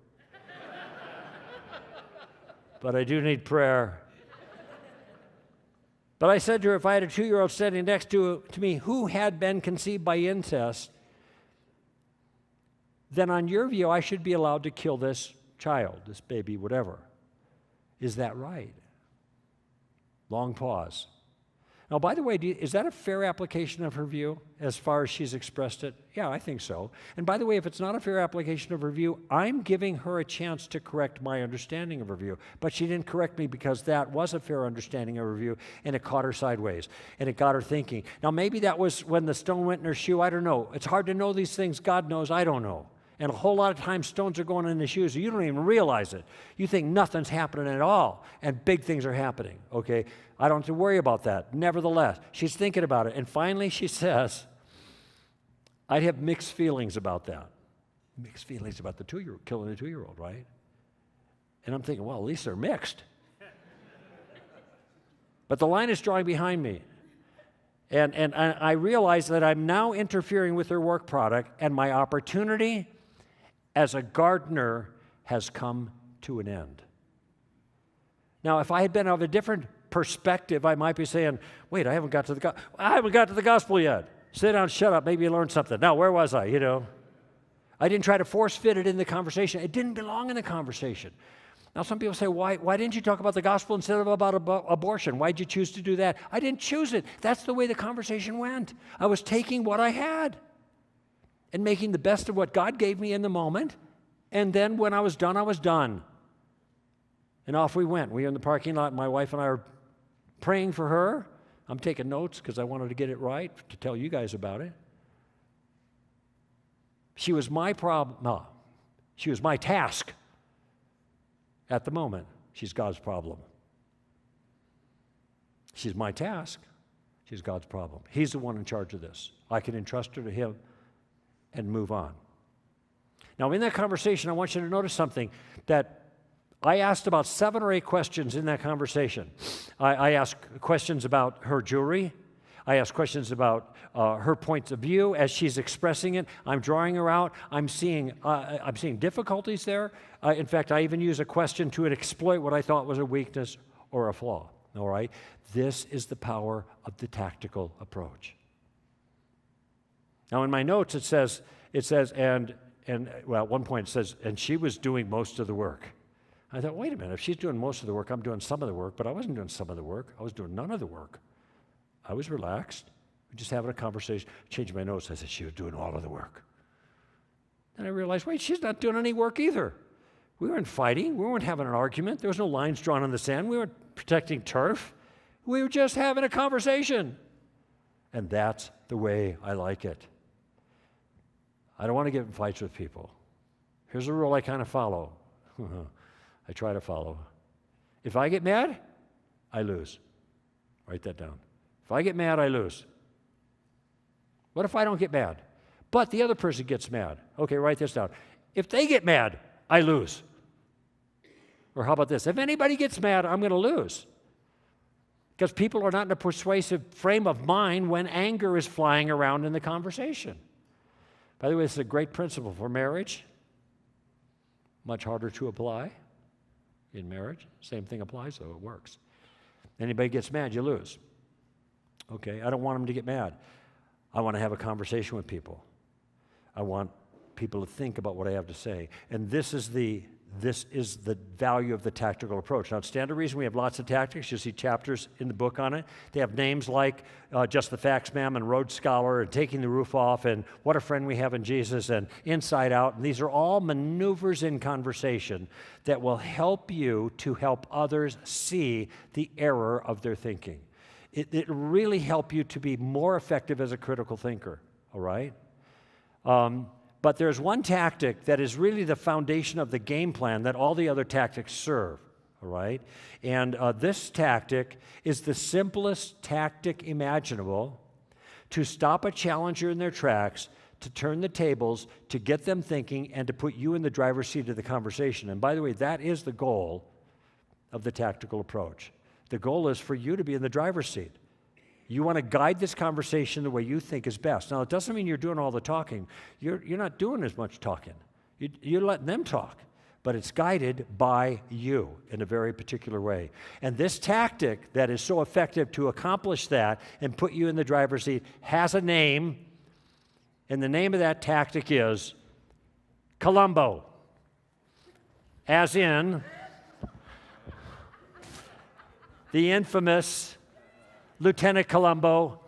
But I do need prayer. But I said to her, if I had a 2-year-old standing next to me who had been conceived by incest, then on your view, I should be allowed to kill this child, this baby, whatever. Is that right? Long pause. Now, by the way, is that a fair application of her view as far as she's expressed it? Yeah, I think so. And by the way, if it's not a fair application of her view, I'm giving her a chance to correct my understanding of her view. But she didn't correct me because that was a fair understanding of her view, and it caught her sideways, and it got her thinking. Now, maybe that was when the stone went in her shoe. I don't know. It's hard to know these things. God knows. I don't know. And a whole lot of times stones are going in the shoes. You don't even realize it. You think nothing's happening at all, and big things are happening, okay? I don't have to worry about that. Nevertheless, she's thinking about it. And finally she says, I'd have mixed feelings about that. Mixed feelings about the 2-year-old, killing the 2-year-old, right? And I'm thinking, well, at least they're mixed. But the line is drawing behind me. And I realize that I'm now interfering with her work product, and my opportunity as a gardener has come to an end. Now, if I had been of a different perspective, I might be saying, wait, I haven't got to the gospel yet. Sit down, shut up, maybe you learned something. Now, where was I, I didn't try to force fit it in the conversation. It didn't belong in the conversation. Now, some people say, why didn't you talk about the gospel instead of about abortion? Why did you choose to do that? I didn't choose it. That's the way the conversation went. I was taking what I had and making the best of what God gave me in the moment. And then when I was done, I was done. And off we went. We were in the parking lot. My wife and I were praying for her. I'm taking notes because I wanted to get it right to tell you guys about it. She was my problem. No, she was my task. At the moment, she's God's problem. She's my task. She's God's problem. He's the one in charge of this. I can entrust her to him and move on. Now, in that conversation, I want you to notice something, that I asked about 7 or 8 questions in that conversation. I asked questions about her jewelry. I asked questions about her points of view as she's expressing it. I'm drawing her out. I'm seeing difficulties there. In fact, I even use a question to exploit what I thought was a weakness or a flaw. All right? This is the power of the tactical approach. Now, in my notes, it says, and at one point it says, and she was doing most of the work. I thought, wait a minute, if she's doing most of the work, I'm doing some of the work, but I wasn't doing some of the work. I was doing none of the work. I was relaxed. We just having a conversation. Changed my notes. I said, she was doing all of the work. Then I realized, wait, she's not doing any work either. We weren't fighting. We weren't having an argument. There was no lines drawn on the sand. We weren't protecting turf. We were just having a conversation. And that's the way I like it. I don't want to get in fights with people. Here's a rule I kind of follow. I try to follow. If I get mad, I lose. Write that down. If I get mad, I lose. What if I don't get mad? But the other person gets mad. Okay, write this down. If they get mad, I lose. Or how about this? If anybody gets mad, I'm going to lose. Because people are not in a persuasive frame of mind when anger is flying around in the conversation. By the way, this is a great principle for marriage. Much harder to apply in marriage. Same thing applies, though. It works. Anybody gets mad, you lose. Okay, I don't want them to get mad. I want to have a conversation with people. I want people to think about what I have to say. And this is the value of the tactical approach. Now, at Standard Reason, we have lots of tactics. You'll see chapters in the book on it. They have names like Just the Facts, Ma'am, and Rhodes Scholar, and Taking the Roof Off, and What a Friend We Have in Jesus, and Inside Out. And these are all maneuvers in conversation that will help you to help others see the error of their thinking. It really help you to be more effective as a critical thinker, all right? But there's one tactic that is really the foundation of the game plan that all the other tactics serve, all right? And this tactic is the simplest tactic imaginable to stop a challenger in their tracks, to turn the tables, to get them thinking, and to put you in the driver's seat of the conversation. And by the way, that is the goal of the tactical approach. The goal is for you to be in the driver's seat. You want to guide this conversation the way you think is best. Now, it doesn't mean you're doing all the talking. You're not doing as much talking. You're letting them talk. But it's guided by you in a very particular way. And this tactic that is so effective to accomplish that and put you in the driver's seat has a name. And the name of that tactic is Columbo. As in the infamous Lieutenant Columbo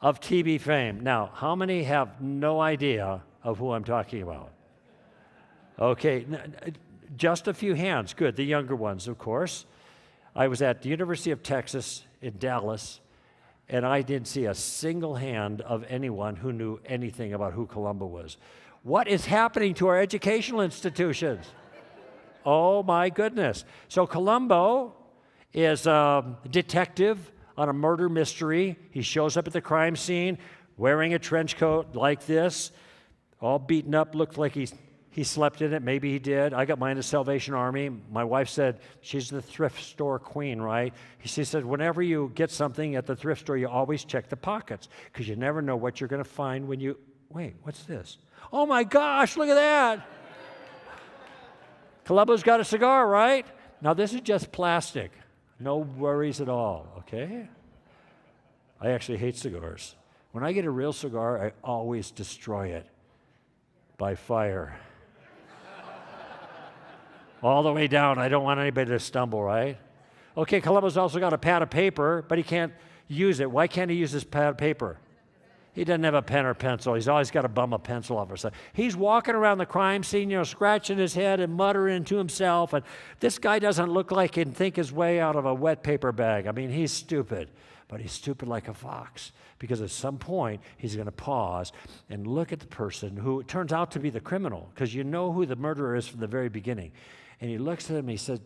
of TV fame. Now, how many have no idea of who I'm talking about? Okay, just a few hands. Good, the younger ones, of course. I was at the University of Texas in Dallas, and I didn't see a single hand of anyone who knew anything about who Columbo was. What is happening to our educational institutions? Oh, my goodness. So Columbo is a detective on a murder mystery. He shows up at the crime scene wearing a trench coat like this, all beaten up, looked like he slept in it. Maybe he did. I got mine at Salvation Army. My wife said, she's the thrift store queen, right? She said, whenever you get something at the thrift store, you always check the pockets because you never know what you're going to find when you, wait, what's this? Oh my gosh, look at that. Columbo's got a cigar, right? Now this is just plastic. No worries at all, okay? I actually hate cigars. When I get a real cigar, I always destroy it by fire. All the way down. I don't want anybody to stumble, right? Okay, Columbo's also got a pad of paper, but he can't use it. Why can't he use his pad of paper? He doesn't have a pen or pencil. He's always got to bum a pencil off or something. He's walking around the crime scene, scratching his head and muttering to himself. And this guy doesn't look like he can think his way out of a wet paper bag. I mean, he's stupid, but he's stupid like a fox. Because at some point, he's going to pause and look at the person who turns out to be the criminal, because you know who the murderer is from the very beginning. And he looks at him and he says,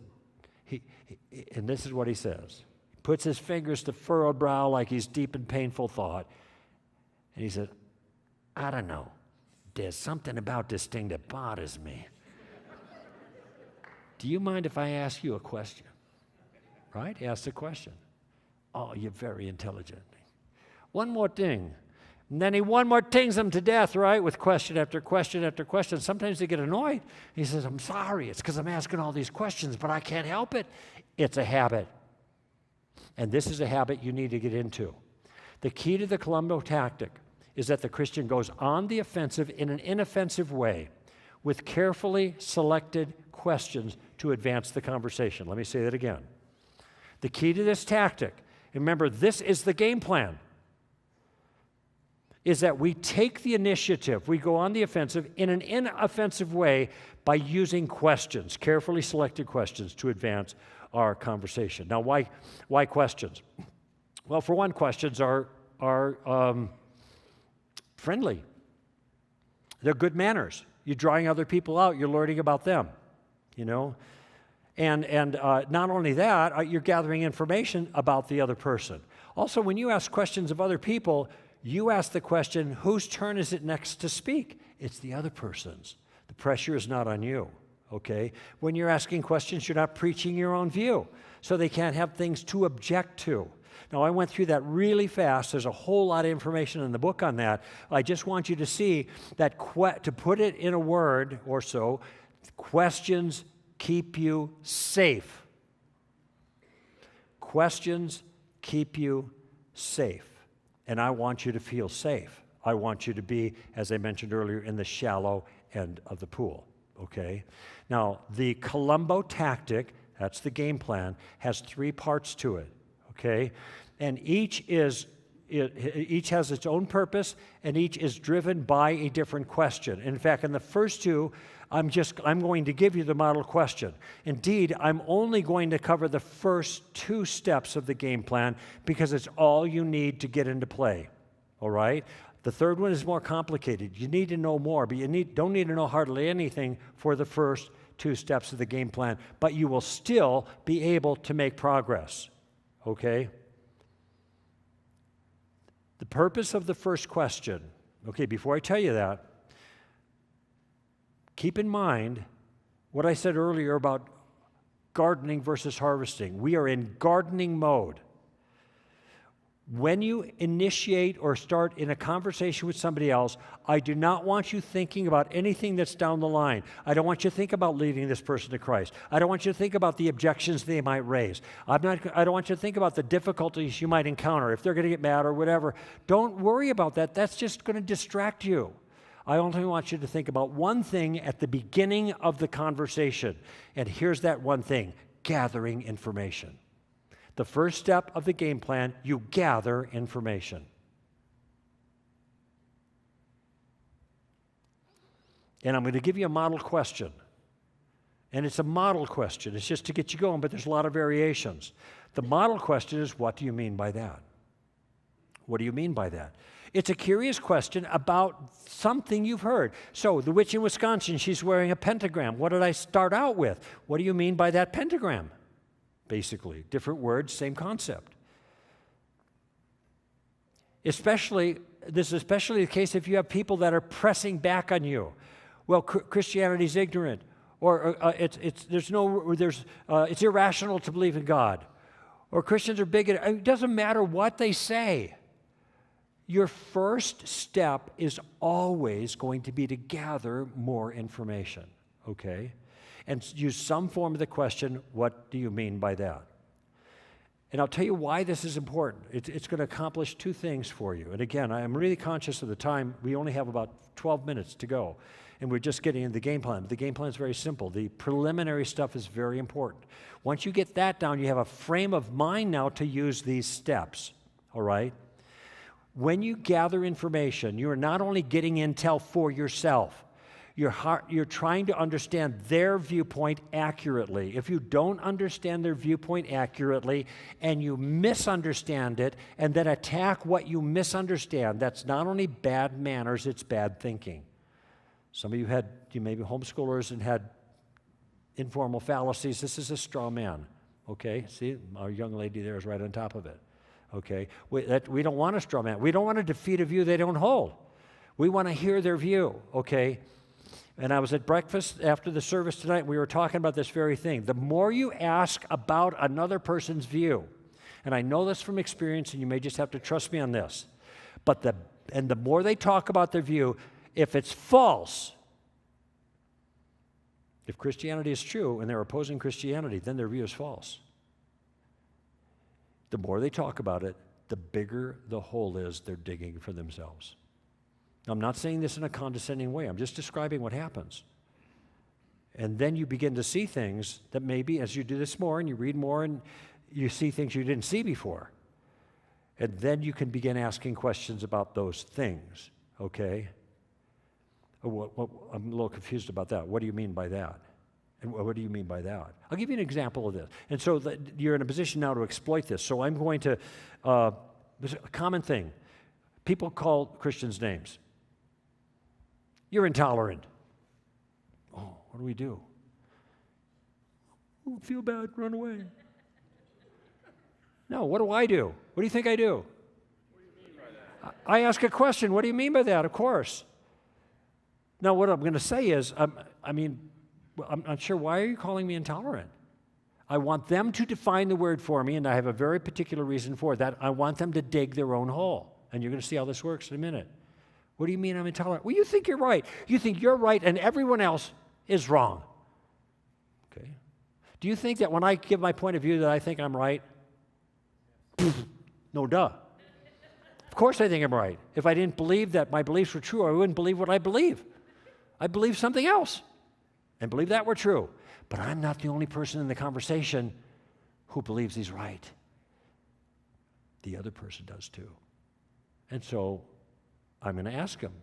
and this is what he says. He puts his fingers to furrowed brow like he's deep in painful thought. And he said, I don't know. There's something about this thing that bothers me. Do you mind if I ask you a question? Right? He asked a question. Oh, you're very intelligent. One more thing. And then he one more things them to death, right? With question after question after question. Sometimes they get annoyed. He says, I'm sorry. It's because I'm asking all these questions, but I can't help it. It's a habit. And this is a habit you need to get into. The key to the Columbo tactic is that the Christian goes on the offensive in an inoffensive way with carefully selected questions to advance the conversation. Let me say that again. The key to this tactic, remember, this is the game plan, is that we take the initiative, we go on the offensive in an inoffensive way by using questions, carefully selected questions to advance our conversation. Now, why questions? Well, for one, questions are friendly. They're good manners. You're drawing other people out. You're learning about them, And not only that, you're gathering information about the other person. Also, when you ask questions of other people, you ask the question, whose turn is it next to speak? It's the other person's. The pressure is not on you, okay? When you're asking questions, you're not preaching your own view, so they can't have things to object to. Now, I went through that really fast. There's a whole lot of information in the book on that. I just want you to see that, to put it in a word or so, questions keep you safe. Questions keep you safe. And I want you to feel safe. I want you to be, as I mentioned earlier, in the shallow end of the pool, okay? Now, the Columbo tactic, that's the game plan, has 3 parts to it, okay? And each has its own purpose, and each is driven by a different question. In fact, in the first 2, I'm going to give you the model question. Indeed, I'm only going to cover the first 2 steps of the game plan because it's all you need to get into play, all right? The third one is more complicated. You need to know more, but you don't need to know hardly anything for the first two steps of the game plan, but you will still be able to make progress, okay? The purpose of the first question, okay, before I tell you that, keep in mind what I said earlier about gardening versus harvesting. We are in gardening mode. When you initiate or start in a conversation with somebody else, I do not want you thinking about anything that's down the line. I don't want you to think about leading this person to Christ. I don't want you to think about the objections they might raise. I don't want you to think about the difficulties you might encounter, if they're going to get mad or whatever. Don't worry about that. That's just going to distract you. I only want you to think about one thing at the beginning of the conversation. And here's that one thing: gathering information. The first step of the game plan, you gather information. And I'm going to give you a model question. And it's a model question. It's just to get you going, but there's a lot of variations. The model question is, what do you mean by that? What do you mean by that? It's a curious question about something you've heard. So, the witch in Wisconsin, she's wearing a pentagram. What did I start out with? What do you mean by that pentagram? Basically, different words, same concept. This is especially the case if you have people that are pressing back on you. Well, Christianity is ignorant, or it's irrational to believe in God, or Christians are bigoted. It doesn't matter what they say. Your first step is always going to be to gather more information, okay? And use some form of the question, what do you mean by that? And I'll tell you why this is important. It's going to accomplish two things for you. And again, I am really conscious of the time. We only have about 12 minutes to go, and we're just getting into the game plan. The game plan is very simple. The preliminary stuff is very important. Once you get that down, you have a frame of mind now to use these steps, all right? When you gather information, you are not only getting intel for yourself, you're trying to understand their viewpoint accurately. If you don't understand their viewpoint accurately and you misunderstand it and then attack what you misunderstand, that's not only bad manners, it's bad thinking. Some of you may be homeschoolers and had informal fallacies. This is a straw man, okay? See, our young lady there is right on top of it, okay? We don't want a straw man. We don't want to defeat a view they don't hold. We want to hear their view, okay? And I was at breakfast after the service tonight, and we were talking about this very thing. The more you ask about another person's view, and I know this from experience, and you may just have to trust me on this, but the more they talk about their view, if it's false, if Christianity is true and they're opposing Christianity, then their view is false. The more they talk about it, the bigger the hole is they're digging for themselves. I'm not saying this in a condescending way. I'm just describing what happens. And then you begin to see things that maybe as you do this more and you read more and you see things you didn't see before. And then you can begin asking questions about those things, okay? I'm a little confused about that. What do you mean by that? And what do you mean by that? I'll give you an example of this. And so you're in a position now to exploit this. So I'm going to, there's a common thing. People call Christians names. You're intolerant. Oh, what do we do? Oh, feel bad, run away. No, what do I do? What do you think I do? What do you mean by that? I ask a question. What do you mean by that? Of course. Now, what I'm going to say is, I'm not sure, why are you calling me intolerant? I want them to define the word for me, and I have a very particular reason for that. I want them to dig their own hole. And you're going to see how this works in a minute. What do you mean I'm intolerant? Well, you think you're right. You think you're right and everyone else is wrong. Okay. Do you think that when I give my point of view that I think I'm right? No, duh. Of course I think I'm right. If I didn't believe that my beliefs were true, I wouldn't believe what I believe. I believe something else and believe that were true. But I'm not the only person in the conversation who believes he's right. The other person does too. And so I'm going to ask him.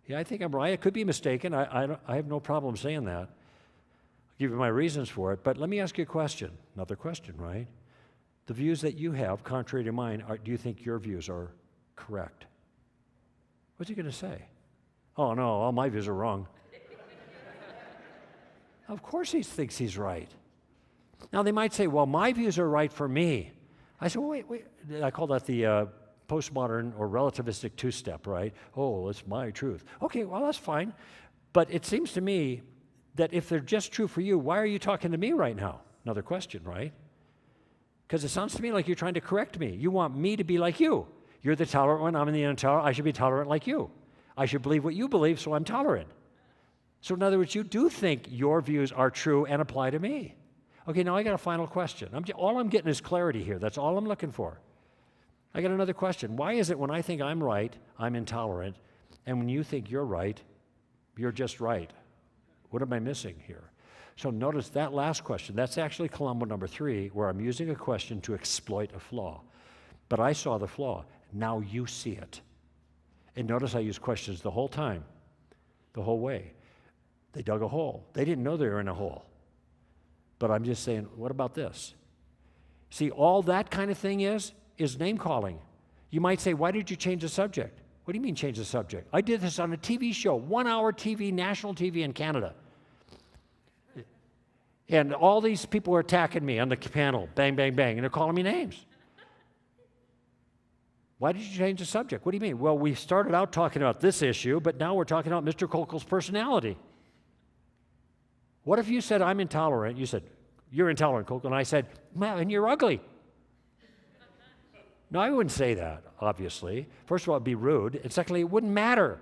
Yeah, I think I'm right. I could be mistaken. I have no problem saying that. I'll give you my reasons for it. But let me ask you a question. Another question, right? The views that you have, contrary to mine, do you think your views are correct? What's he going to say? Oh, no, all my views are wrong. Of course he thinks he's right. Now, they might say, well, my views are right for me. I said, well, wait. I call that the postmodern or relativistic two-step, right? Oh, it's my truth. Okay, well, that's fine. But it seems to me that if they're just true for you, why are you talking to me right now? Another question, right? Because it sounds to me like you're trying to correct me. You want me to be like you. You're the tolerant one, I'm the intolerant. I should be tolerant like you. I should believe what you believe, so I'm tolerant. So in other words, you do think your views are true and apply to me. Okay, now I got a final question. All I'm getting is clarity here. That's all I'm looking for. I got another question. Why is it when I think I'm right, I'm intolerant, and when you think you're right, you're just right? What am I missing here? So notice that last question. That's actually Columbo number 3, where I'm using a question to exploit a flaw. But I saw the flaw. Now you see it. And notice I use questions the whole time, the whole way. They dug a hole. They didn't know they were in a hole. But I'm just saying, what about this? See, all that kind of thing is name calling. You might say, why did you change the subject? What do you mean change the subject? I did this on a TV show, 1-hour TV, national TV in Canada. And all these people were attacking me on the panel, bang, bang, bang, and they're calling me names. Why did you change the subject? What do you mean? Well, we started out talking about this issue, but now we're talking about Mr. Koukl's personality. What if you said, I'm intolerant? You said, you're intolerant, Koukl. And I said, well, and you're ugly. No, I wouldn't say that, obviously. First of all, it'd be rude. And secondly, it wouldn't matter.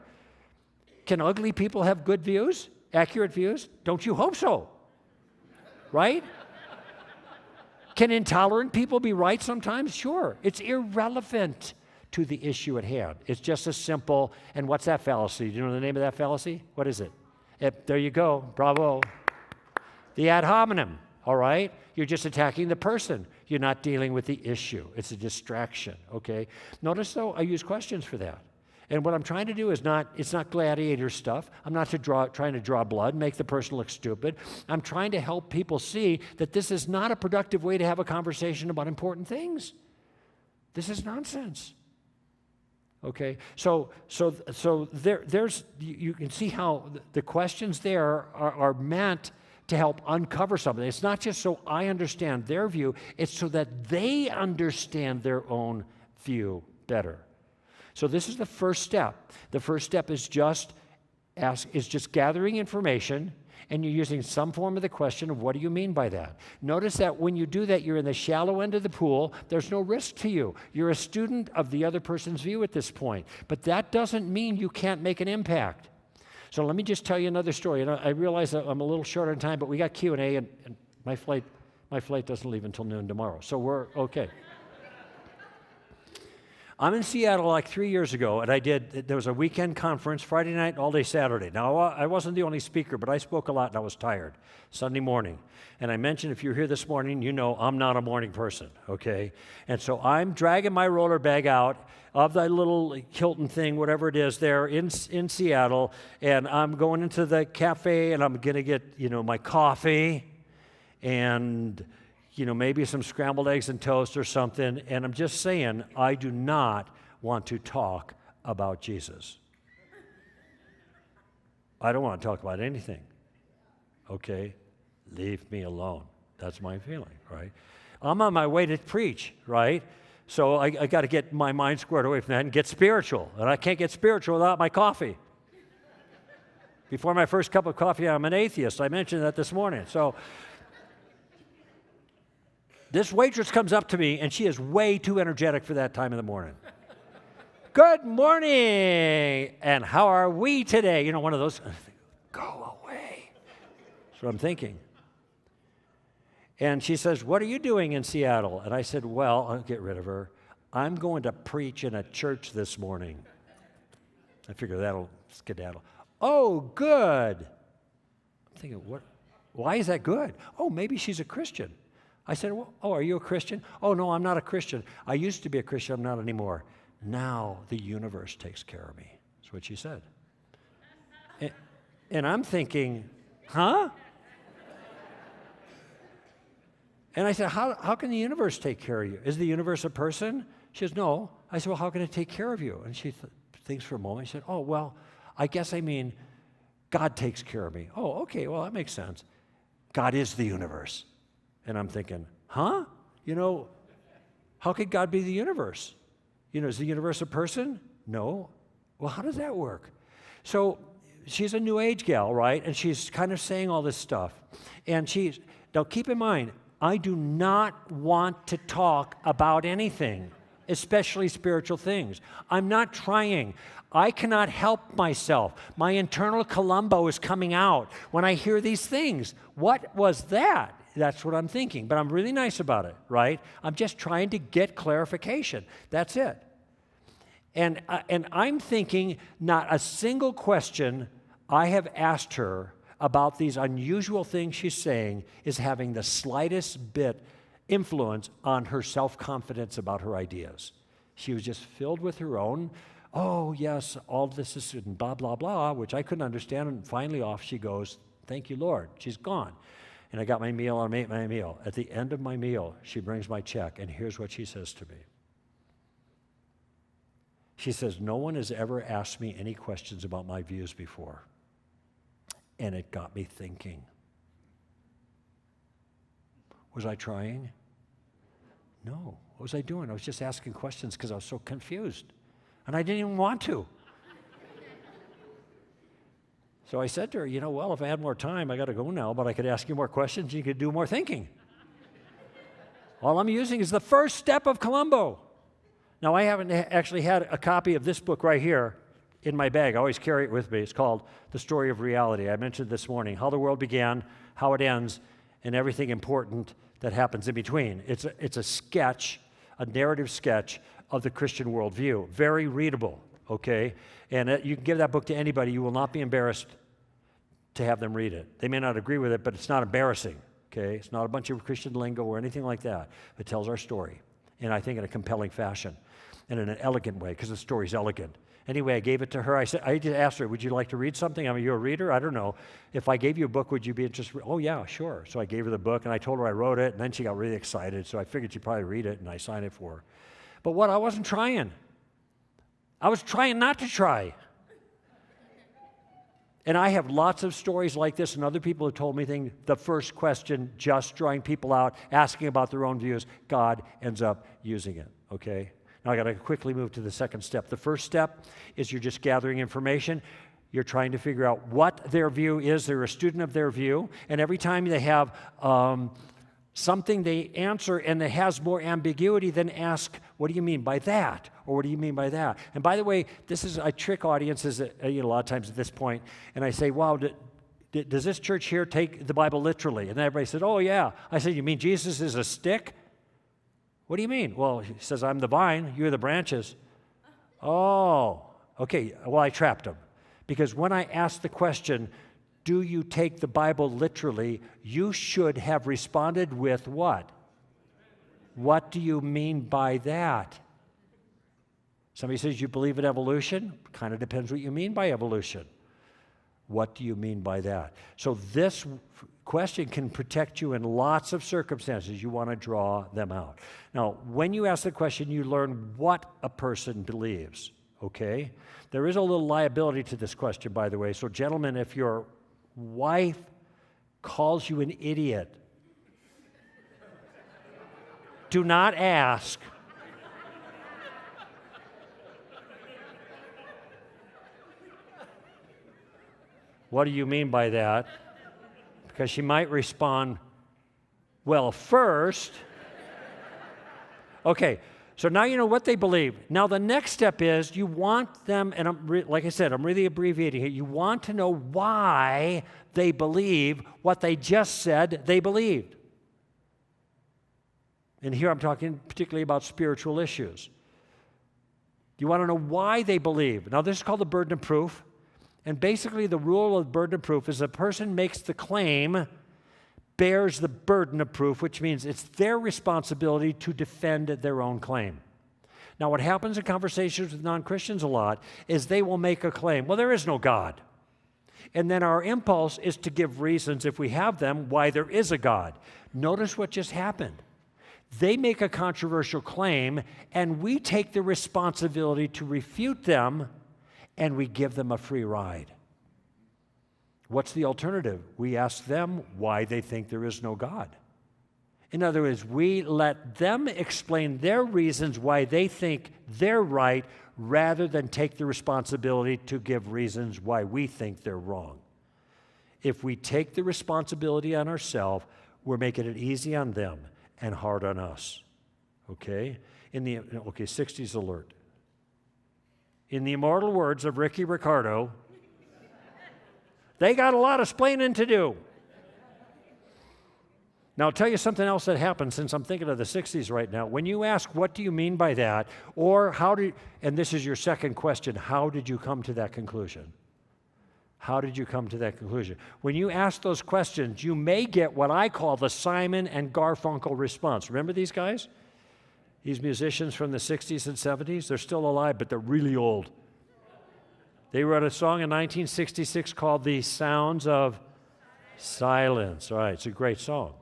Can ugly people have good views, accurate views? Don't you hope so? Right? Can intolerant people be right sometimes? Sure. It's irrelevant to the issue at hand. It's just as simple. And what's that fallacy? Do you know the name of that fallacy? What is it? There you go. Bravo. The ad hominem. All right? You're just attacking the person. You're not dealing with the issue. It's a distraction. Okay? Notice, though, I use questions for that. And what I'm trying to do is it's not gladiator stuff. I'm not trying to draw blood, make the person look stupid. I'm trying to help people see that this is not a productive way to have a conversation about important things. This is nonsense. Okay? So there's you can see how the questions there are meant to help uncover something. It's not just so I understand their view, it's so that they understand their own view better. So this is the first step. The first step is just gathering information, and you're using some form of the question of what do you mean by that? Notice that when you do that, you're in the shallow end of the pool. There's no risk to you. You're a student of the other person's view at this point. But that doesn't mean you can't make an impact. So let me just tell you another story. And I realize that I'm a little short on time, but we got Q&A, and my flight doesn't leave until noon tomorrow. So we're okay. I'm in Seattle like 3 years ago, and there was a weekend conference, Friday night, all day Saturday. Now, I wasn't the only speaker, but I spoke a lot, and I was tired, Sunday morning. And I mentioned, if you're here this morning, you know I'm not a morning person, okay? And so I'm dragging my roller bag out of that little Hilton thing, whatever it is there in Seattle, and I'm going into the cafe, and I'm going to get, my coffee, and maybe some scrambled eggs and toast or something, and I'm just saying, I do not want to talk about Jesus. I don't want to talk about anything. Okay? Leave me alone. That's my feeling, right? I'm on my way to preach, right? So I got to get my mind squared away from that and get spiritual, and I can't get spiritual without my coffee. Before my first cup of coffee, I'm an atheist. I mentioned that this morning. So this waitress comes up to me, and she is way too energetic for that time of the morning. Good morning, and how are we today? One of those, go away. That's what I'm thinking. And she says, what are you doing in Seattle? And I said, well, I'll get rid of her. I'm going to preach in a church this morning. I figure that'll skedaddle. Oh, good. I'm thinking, what? Why is that good? Oh, maybe she's a Christian. I said, well, oh, are you a Christian? Oh, no, I'm not a Christian. I used to be a Christian. I'm not anymore. Now the universe takes care of me. That's what she said. And I'm thinking, huh? And I said, how can the universe take care of you? Is the universe a person? She says, no. I said, well, how can it take care of you? And she thinks for a moment. She said, oh, well, I guess I mean God takes care of me. Oh, okay, well, that makes sense. God is the universe. And I'm thinking, huh? How could God be the universe? Is the universe a person? No. Well, how does that work? So she's a New Age gal, right? And she's kind of saying all this stuff. And now keep in mind, I do not want to talk about anything, especially spiritual things. I'm not trying. I cannot help myself. My internal Columbo is coming out when I hear these things. What was that? That's what I'm thinking. But I'm really nice about it, right? I'm just trying to get clarification. That's it. And I'm thinking not a single question I have asked her about these unusual things she's saying is having the slightest bit influence on her self-confidence about her ideas. She was just filled with her own, oh, yes, all this is blah, blah, blah, which I couldn't understand. And finally off she goes, thank you, Lord. She's gone. And I got my meal, and I ate my meal. At the end of my meal, she brings my check, and here's what she says to me. She says, no one has ever asked me any questions about my views before. And it got me thinking. Was I trying? No. What was I doing? I was just asking questions because I was so confused. And I didn't even want to. So I said to her, well, if I had more time, I got to go now, but I could ask you more questions and you could do more thinking. All I'm using is the first step of Columbo. Now, I haven't actually had a copy of this book right here in my bag. I always carry it with me. It's called The Story of Reality. I mentioned this morning how the world began, how it ends, and everything important that happens in between. It's a sketch, a narrative sketch of the Christian worldview. Very readable, okay? And you can give that book to anybody. You will not be embarrassed to have them read it. They may not agree with it, but it's not embarrassing, okay? It's not a bunch of Christian lingo or anything like that. It tells our story, and I think in a compelling fashion and in an elegant way, because the story's elegant. Anyway, I gave it to her. I just asked her, would you like to read something? I mean, you're a reader? I don't know. If I gave you a book, would you be interested? Oh, yeah, sure. So I gave her the book, and I told her I wrote it, and then she got really excited, so I figured she'd probably read it, and I signed it for her. But I wasn't trying. I was trying not to try. And I have lots of stories like this, and other people have told me things. The first question, just drawing people out, asking about their own views, God ends up using it, okay? Now I got to quickly move to the second step. The first step is you're just gathering information. You're trying to figure out what their view is. They're a student of their view, and every time they have something they answer and that has more ambiguity, then ask, what do you mean by that? Or what do you mean by that? And by the way, I trick audiences a lot of times at this point, and I say, wow, does this church here take the Bible literally? And everybody said, oh yeah. I said, you mean Jesus is a stick? What do you mean? Well, he says, I'm the vine, you're the branches. Oh, okay, well, I trapped him. Because when I asked the question, do you take the Bible literally, you should have responded with what? What do you mean by that? Somebody says, you believe in evolution? Kind of depends what you mean by evolution. What do you mean by that? So this question can protect you in lots of circumstances. You want to draw them out. Now, when you ask the question, you learn what a person believes, okay? There is a little liability to this question, by the way. So, gentlemen, if your wife calls you an idiot, do not ask, what do you mean by that? Because she might respond, well, first. Okay, so now you know what they believe. Now the next step is you want them, and like I said, I'm really abbreviating here. You want to know why they believe what they just said they believed. And here I'm talking particularly about spiritual issues. You want to know why they believe. Now this is called the burden of proof. And basically the rule of burden of proof is a person makes the claim, bears the burden of proof, which means it's their responsibility to defend their own claim. Now what happens in conversations with non-Christians a lot is they will make a claim, well, there is no God. And then our impulse is to give reasons, if we have them, why there is a God. Notice what just happened. They make a controversial claim, and we take the responsibility to refute them, and we give them a free ride. What's the alternative? We ask them why they think there is no God. In other words, we let them explain their reasons why they think they're right rather than take the responsibility to give reasons why we think they're wrong. If we take the responsibility on ourselves, we're making it easy on them and hard on us. Okay? 60s alert. In the immortal words of Ricky Ricardo, they got a lot of splaining to do. Now, I'll tell you something else that happened since I'm thinking of the 60s right now. When you ask, what do you mean by that? Or and this is your second question, how did you come to that conclusion? How did you come to that conclusion? When you ask those questions, you may get what I call the Simon and Garfunkel response. Remember these guys? These musicians from the 60s and 70s? They're still alive, but they're really old. They wrote a song in 1966 called The Sounds of Silence. All right, it's a great song.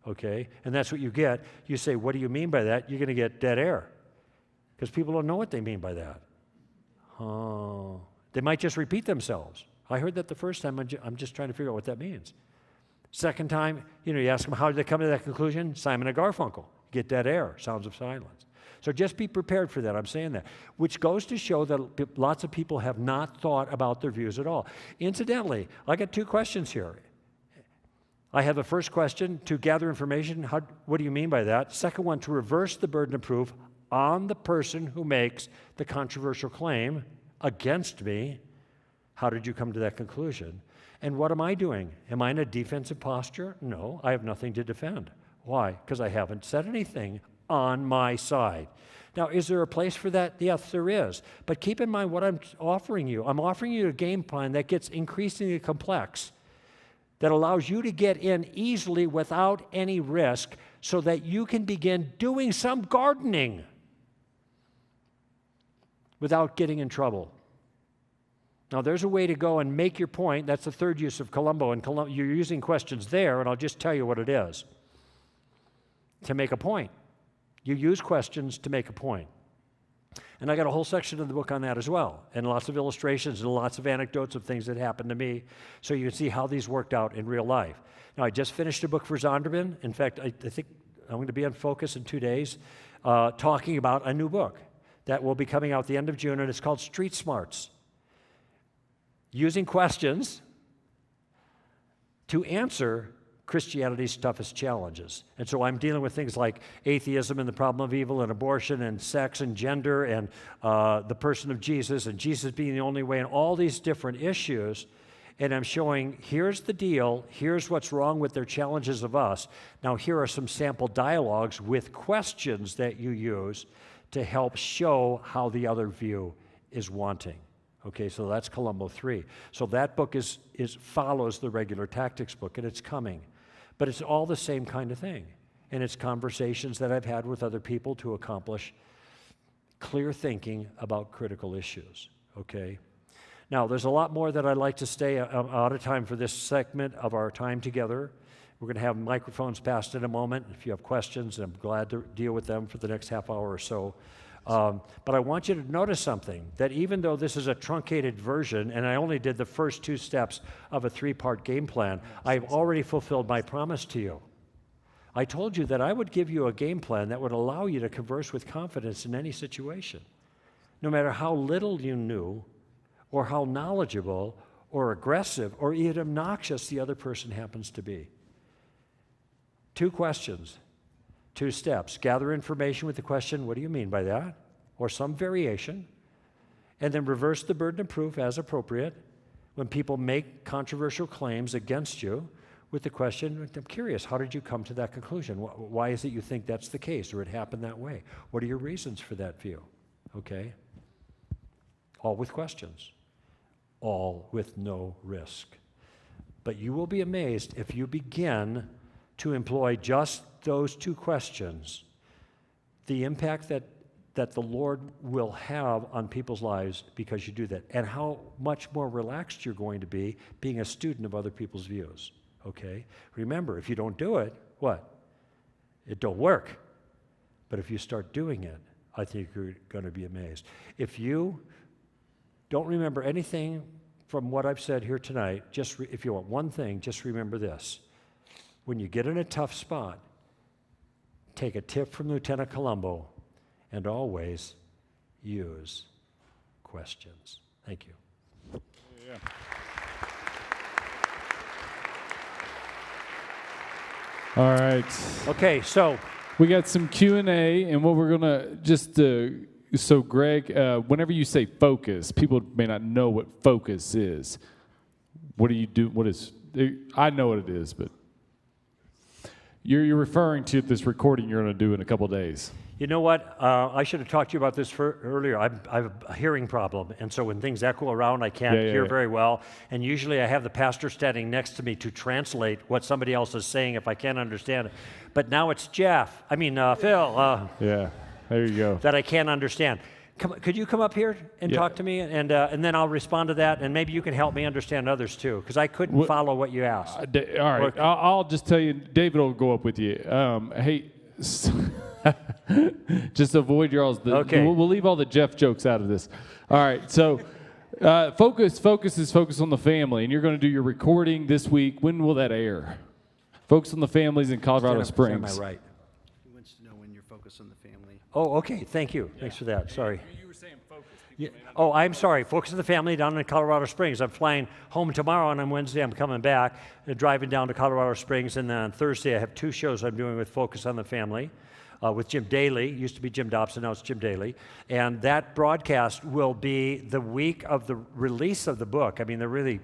Okay, and that's what you get. You say, what do you mean by that? You're going to get dead air because people don't know what they mean by that. Oh, they might just repeat themselves. I heard that the first time. I'm just trying to figure out what that means. Second time, you ask them, how did they come to that conclusion? Simon and Garfunkel. You get dead air, sounds of silence. So just be prepared for that. I'm saying that, which goes to show that lots of people have not thought about their views at all. Incidentally, I got two questions here. I have the first question, to gather information. What do you mean by that? Second one, to reverse the burden of proof on the person who makes the controversial claim against me. How did you come to that conclusion? And what am I doing? Am I in a defensive posture? No, I have nothing to defend. Why? Because I haven't said anything on my side. Now, is there a place for that? Yes, there is. But keep in mind what I'm offering you. I'm offering you a game plan that gets increasingly complex, that allows you to get in easily without any risk so that you can begin doing some gardening without getting in trouble. Now, there's a way to go and make your point. That's the third use of Columbo. And you're using questions there, and I'll just tell you what it is. To make a point. You use questions to make a point. And I got a whole section of the book on that as well, and lots of illustrations and lots of anecdotes of things that happened to me, so you can see how these worked out in real life. Now, I just finished a book for Zondervan. In fact, I think I'm going to be on Focus in 2 days, talking about a new book that will be coming out at the end of June, and it's called Street Smarts. Using questions to answer Christianity's toughest challenges. And so I'm dealing with things like atheism and the problem of evil and abortion and sex and gender and the person of Jesus and Jesus being the only way and all these different issues. And I'm showing, here's the deal, here's what's wrong with their challenges of us. Now here are some sample dialogues with questions that you use to help show how the other view is wanting. Okay, so that's Columbo 3. So that book follows the regular tactics book, and it's coming. But it's all the same kind of thing. And it's conversations that I've had with other people to accomplish clear thinking about critical issues, okay? Now, there's a lot more that I'd like to stay out of time for this segment of our time together. We're going to have microphones passed in a moment. If you have questions, I'm glad to deal with them for the next half hour or so. But I want you to notice something, that even though this is a truncated version, and I only did the first 2 steps of a 3-part game plan, I've already fulfilled my promise to you. I told you that I would give you a game plan that would allow you to converse with confidence in any situation, no matter how little you knew, or how knowledgeable, or aggressive, or even obnoxious the other person happens to be. 2 questions. 2 steps. Gather information with the question, what do you mean by that? Or some variation. And then reverse the burden of proof as appropriate when people make controversial claims against you with the question, I'm curious, how did you come to that conclusion? Why is it you think that's the case or it happened that way? What are your reasons for that view? Okay? All with questions. All with no risk. But you will be amazed if you begin to employ just those 2 questions, the impact that the Lord will have on people's lives because you do that, and how much more relaxed you're going to be being a student of other people's views, okay? Remember, if you don't do it, what? It don't work. But if you start doing it, I think you're going to be amazed. If you don't remember anything from what I've said here tonight, if you want one thing, just remember this. When you get in a tough spot, take a tip from Lieutenant Columbo and always use questions. Thank you.
Yeah. All right.
Okay, so
we got some Q&A, and what we're going to so Greg, whenever you say focus, people may not know what focus is. What do you do? I know what it is, but you're referring to this recording you're going to do in a couple days.
You know what? I should have talked to you about this earlier. I have a hearing problem, and so when things echo around, I can't hear very well. And usually I have the pastor standing next to me to translate what somebody else is saying if I can't understand it. But now it's Phil.
Yeah, there you go.
That I can't understand. Could you come up here and talk to me, and then I'll respond to that, and maybe you can help me understand others too, because I couldn't follow what you asked.
All right, I'll just tell you, David will go up with you. Hey, just avoid
Okay.
We'll leave all the Jeff jokes out of this. All right, so focus on the family, and you're going to do your recording this week. When will that air? Focus on the families in Colorado Springs.
Am I right?
He wants to know when you're focused on the family.
Oh, okay. Thank you. Yeah. Thanks for that. Sorry.
You were saying focus.
Yeah. Oh, I'm sorry. Focus on the family down in Colorado Springs. I'm flying home tomorrow, and on Wednesday I'm coming back, driving down to Colorado Springs, and then on Thursday I have 2 shows I'm doing with Focus on the Family. With Jim Daly. Used to be Jim Dobson, now it's Jim Daly. And that broadcast will be the week of the release of the book. I mean, they're really,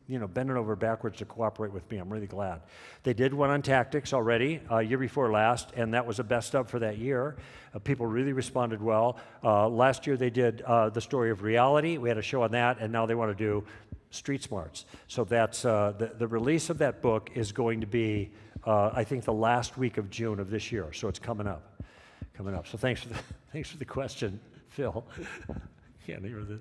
bending over backwards to cooperate with me. I'm really glad. They did one on tactics already, year before last, and that was a best of for that year. People really responded well. Last year they did the story of reality. We had a show on that, and now they want to do Street Smarts. So that's the release of that book is going to be, I think, the last week of June of this year. So it's coming up. So thanks for the question, Phil. Can't hear this.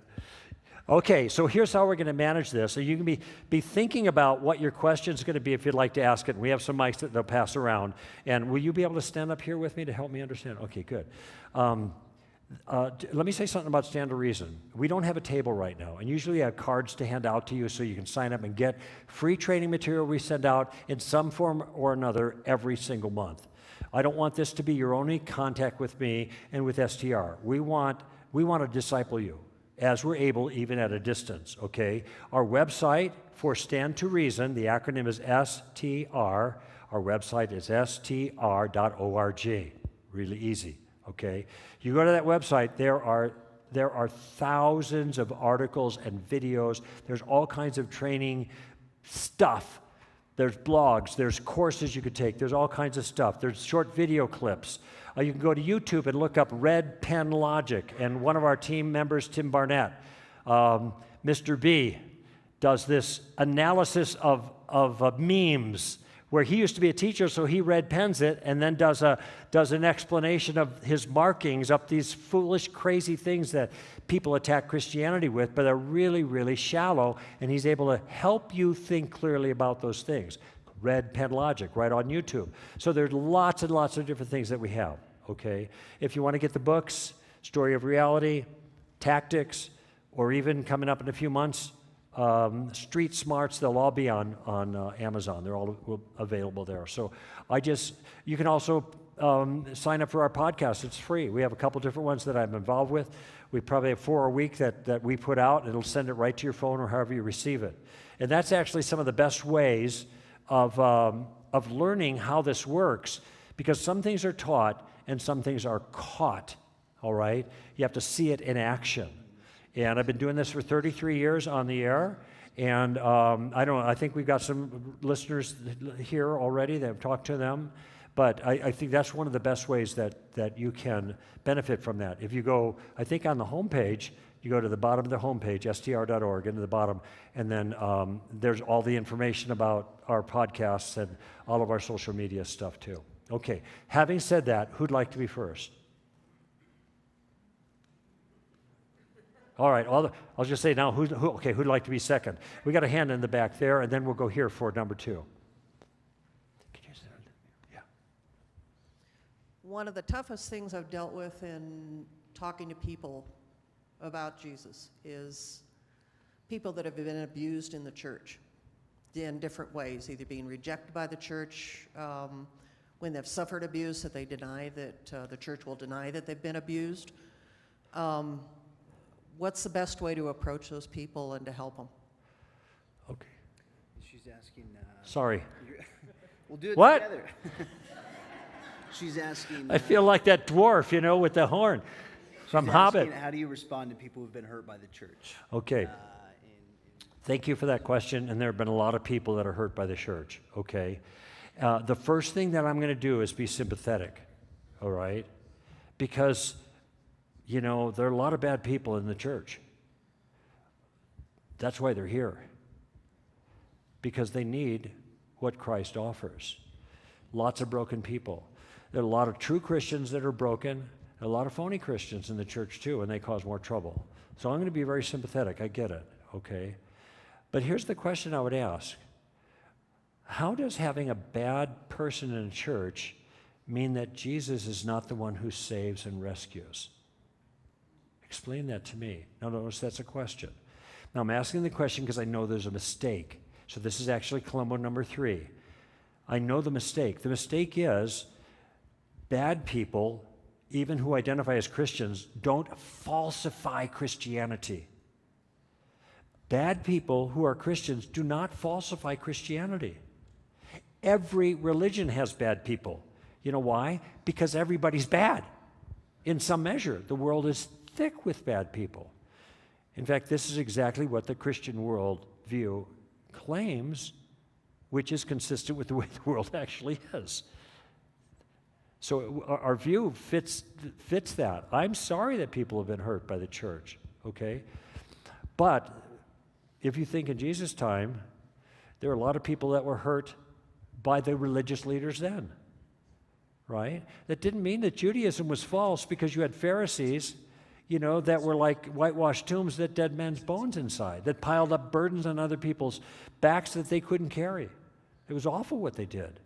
Okay, so here's how we're going to manage this. So you can be thinking about what your question is going to be if you'd like to ask it. We have some mics that they'll pass around. And will you be able to stand up here with me to help me understand? Okay, good. Let me say something about Stand to Reason. We don't have a table right now, and usually I have cards to hand out to you so you can sign up and get free training material we send out in some form or another every single month. I don't want this to be your only contact with me and with STR. We want to disciple you as we're able, even at a distance, okay? Our website for Stand to Reason, the acronym is STR. Our website is str.org. Really easy. Okay, you go to that website. There are thousands of articles and videos. There's all kinds of training stuff. There's blogs. There's courses you could take. There's all kinds of stuff. There's short video clips. You can go to YouTube and look up Red Pen Logic. And one of our team members, Tim Barnett, Mr. B, does this analysis of memes, where he used to be a teacher, so he red pens it and then does an explanation of his markings up these foolish, crazy things that people attack Christianity with, but are really, really shallow, and he's able to help you think clearly about those things. Red Pen Logic, right on YouTube. So there's lots and lots of different things that we have, okay? If you want to get the books, Story of Reality, Tactics, or even coming up in a few months, Street Smarts, they'll all be on Amazon. They're all available there. So you can also sign up for our podcast. It's free. We have a couple different ones that I'm involved with. We probably have 4 a week that we put out. It'll send it right to your phone or however you receive it. And that's actually some of the best ways of learning how this works, because some things are taught and some things are caught, all right? You have to see it in action. And I've been doing this for 33 years on the air, and I think we've got some listeners here already that have talked to them, but I think that's one of the best ways that you can benefit from that. If you go, I think on the homepage, you go to the bottom of the homepage, str.org, into the bottom, and then there's all the information about our podcasts and all of our social media stuff too. Okay, having said that, who'd like to be first? All right, I'll just say now, who'd like to be second? We got a hand in the back there, and then we'll go here for number 2. Yeah.
One of the toughest things I've dealt with in talking to people about Jesus is people that have been abused in the church in different ways, either being rejected by the church, when they've suffered abuse, that they deny that the church will deny that they've been abused. What's the best way to approach those people and to help them?
Okay.
She's asking.
Sorry.
We'll do it
What?
together. She's asking.
I feel like that dwarf, with the horn from
she's
Hobbit.
asking, how do you respond to people who've been hurt by the church?
Okay. Thank you for that question. And there have been a lot of people that are hurt by the church. Okay. The first thing that I'm going to do is be sympathetic. All right. Because, there are a lot of bad people in the church. That's why they're here. Because they need what Christ offers. Lots of broken people. There are a lot of true Christians that are broken, a lot of phony Christians in the church too, and they cause more trouble. So I'm going to be very sympathetic. I get it, okay? But here's the question I would ask. How does having a bad person in a church mean that Jesus is not the one who saves and rescues? Explain that to me. Now, notice that's a question. Now, I'm asking the question because I know there's a mistake. So this is actually Columbo number 3. I know the mistake. The mistake is bad people, even who identify as Christians, don't falsify Christianity. Bad people who are Christians do not falsify Christianity. Every religion has bad people. You know why? Because everybody's bad. In some measure, the world is thick with bad people. In fact, this is exactly what the Christian worldview claims, which is consistent with the way the world actually is. So our view fits that. I'm sorry that people have been hurt by the church, okay? But if you think in Jesus' time, there are a lot of people that were hurt by the religious leaders then, right? That didn't mean that Judaism was false because you had Pharisees, that were like whitewashed tombs that dead men's bones inside, that piled up burdens on other people's backs that they couldn't carry. It was awful what they did.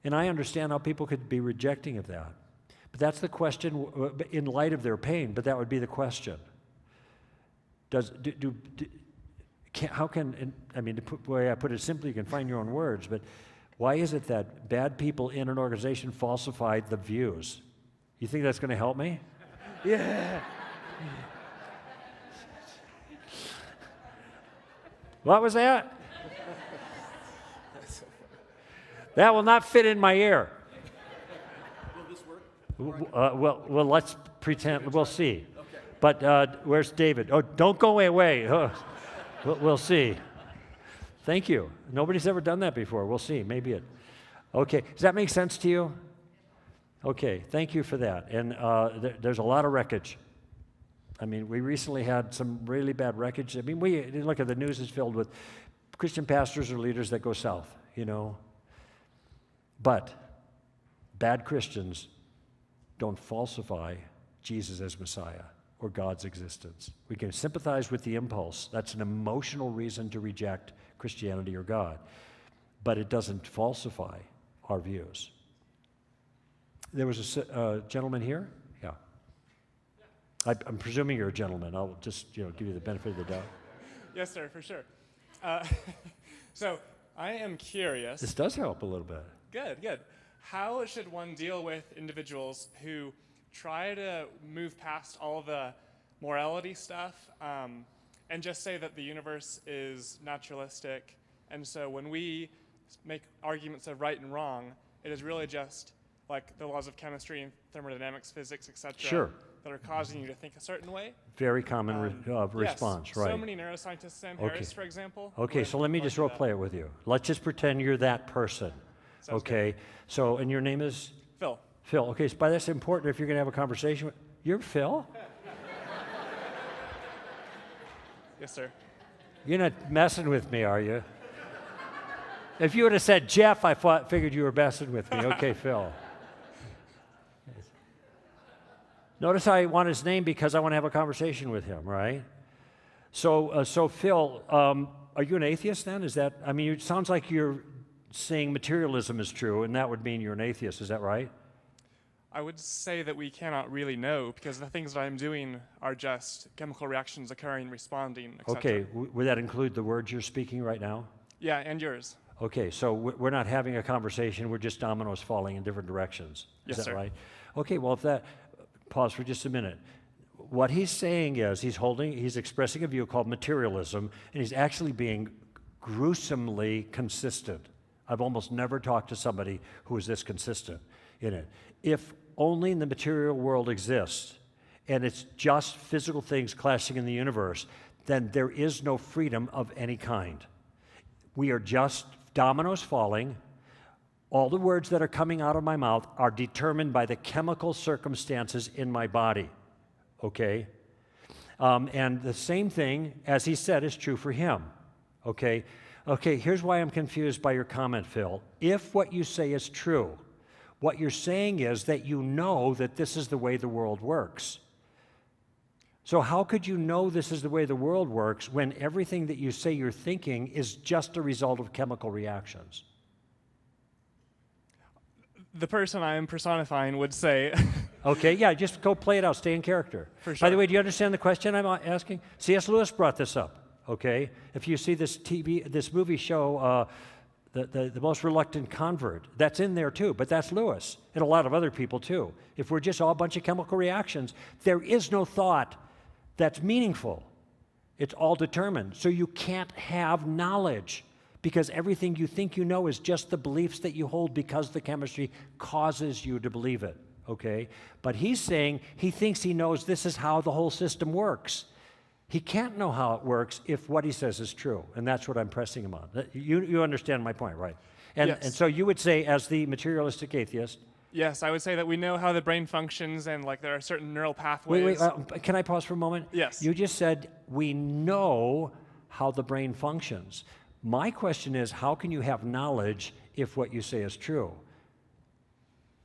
And I understand how people could be rejecting of that. But that's the question in light of their pain, but that would be the question. The way I put it simply, you can find your own words, but why is it that bad people in an organization falsify the views? You think that's going to help me? Yeah. What was that? That will not fit in my ear.
Will this work?
Well, let's pretend. We'll see. Okay. But where's David? Oh, don't go away. We'll see. Thank you. Nobody's ever done that before. We'll see. Maybe it. Okay. Does that make sense to you? Okay. Thank you for that. And there's a lot of wreckage. I mean, we recently had some really bad wreckage. I mean, look at the news is filled with Christian pastors or leaders that go south, But bad Christians don't falsify Jesus as Messiah or God's existence. We can sympathize with the impulse. That's an emotional reason to reject Christianity or God. But it doesn't falsify our views. There was a gentleman here? Yeah. I'm presuming you're a gentleman. I'll just give you the benefit of the doubt.
Yes, sir, for sure. So I am curious.
This does help a little bit.
Good. How should one deal with individuals who try to move past all the morality stuff and just say that the universe is naturalistic, and so when we make arguments of right and wrong, it is really just like the laws of chemistry and thermodynamics, physics, etc.
Sure.
That are causing you to think a certain way?
Very common response,
yes.
right?
So many neuroscientists, Sam Harris, for example.
Okay, so let me just role play it with you. Let's just pretend you're that person.
Sounds
okay,
good.
So, and your name is?
Phil.
Phil, okay, so by that's important if you're going to have a conversation with, you're Phil?
Yes, sir.
You're not messing with me, are you? If you would have said Jeff, I figured you were messing with me. Okay, Phil. Notice I want his name because I want to have a conversation with him, right? So Phil, are you an atheist then? It sounds like you're saying materialism is true, and that would mean you're an atheist. Is that right?
I would say that we cannot really know because the things that I'm doing are just chemical reactions occurring, responding, etc.
Okay, would that include the words you're speaking right now?
Yeah, and yours.
Okay, so we're not having a conversation, we're just dominoes falling in different directions. Is
Yes,
that
sir.
right? Okay, well, if that, pause for just a minute. What he's saying is he's expressing a view called materialism, and he's actually being gruesomely consistent. I've almost never talked to somebody who is this consistent in it. If only the material world exists, and it's just physical things clashing in the universe, then there is no freedom of any kind. We are just dominoes falling. All the words that are coming out of my mouth are determined by the chemical circumstances in my body, okay? And the same thing, as he said, is true for him, okay? Okay, here's why I'm confused by your comment, Phil. If what you say is true, what you're saying is that you know that this is the way the world works. So how could you know this is the way the world works when everything that you say you're thinking is just a result of chemical reactions?
The person I am personifying would say,
Okay, yeah, just go play it out. Stay in character.
For
By the
sure.
way, do you understand the question I'm asking? C.S. Lewis brought this up, okay? If you see this movie show, the Most Reluctant Convert, that's in there too, but that's Lewis and a lot of other people too. If we're just all a bunch of chemical reactions, there is no thought that's meaningful. It's all determined. So you can't have knowledge because everything you think you know is just the beliefs that you hold because the chemistry causes you to believe it, okay? But he's saying he thinks he knows this is how the whole system works. He can't know how it works if what he says is true, and that's what I'm pressing him on. You understand my point, right? And,
Yes.
and so you would say, as the materialistic atheist,
yes, I would say that we know how the brain functions and like there are certain neural pathways.
wait, can I pause for a moment?
Yes.
You just said, we know how the brain functions. My question is, how can you have knowledge if what you say is true?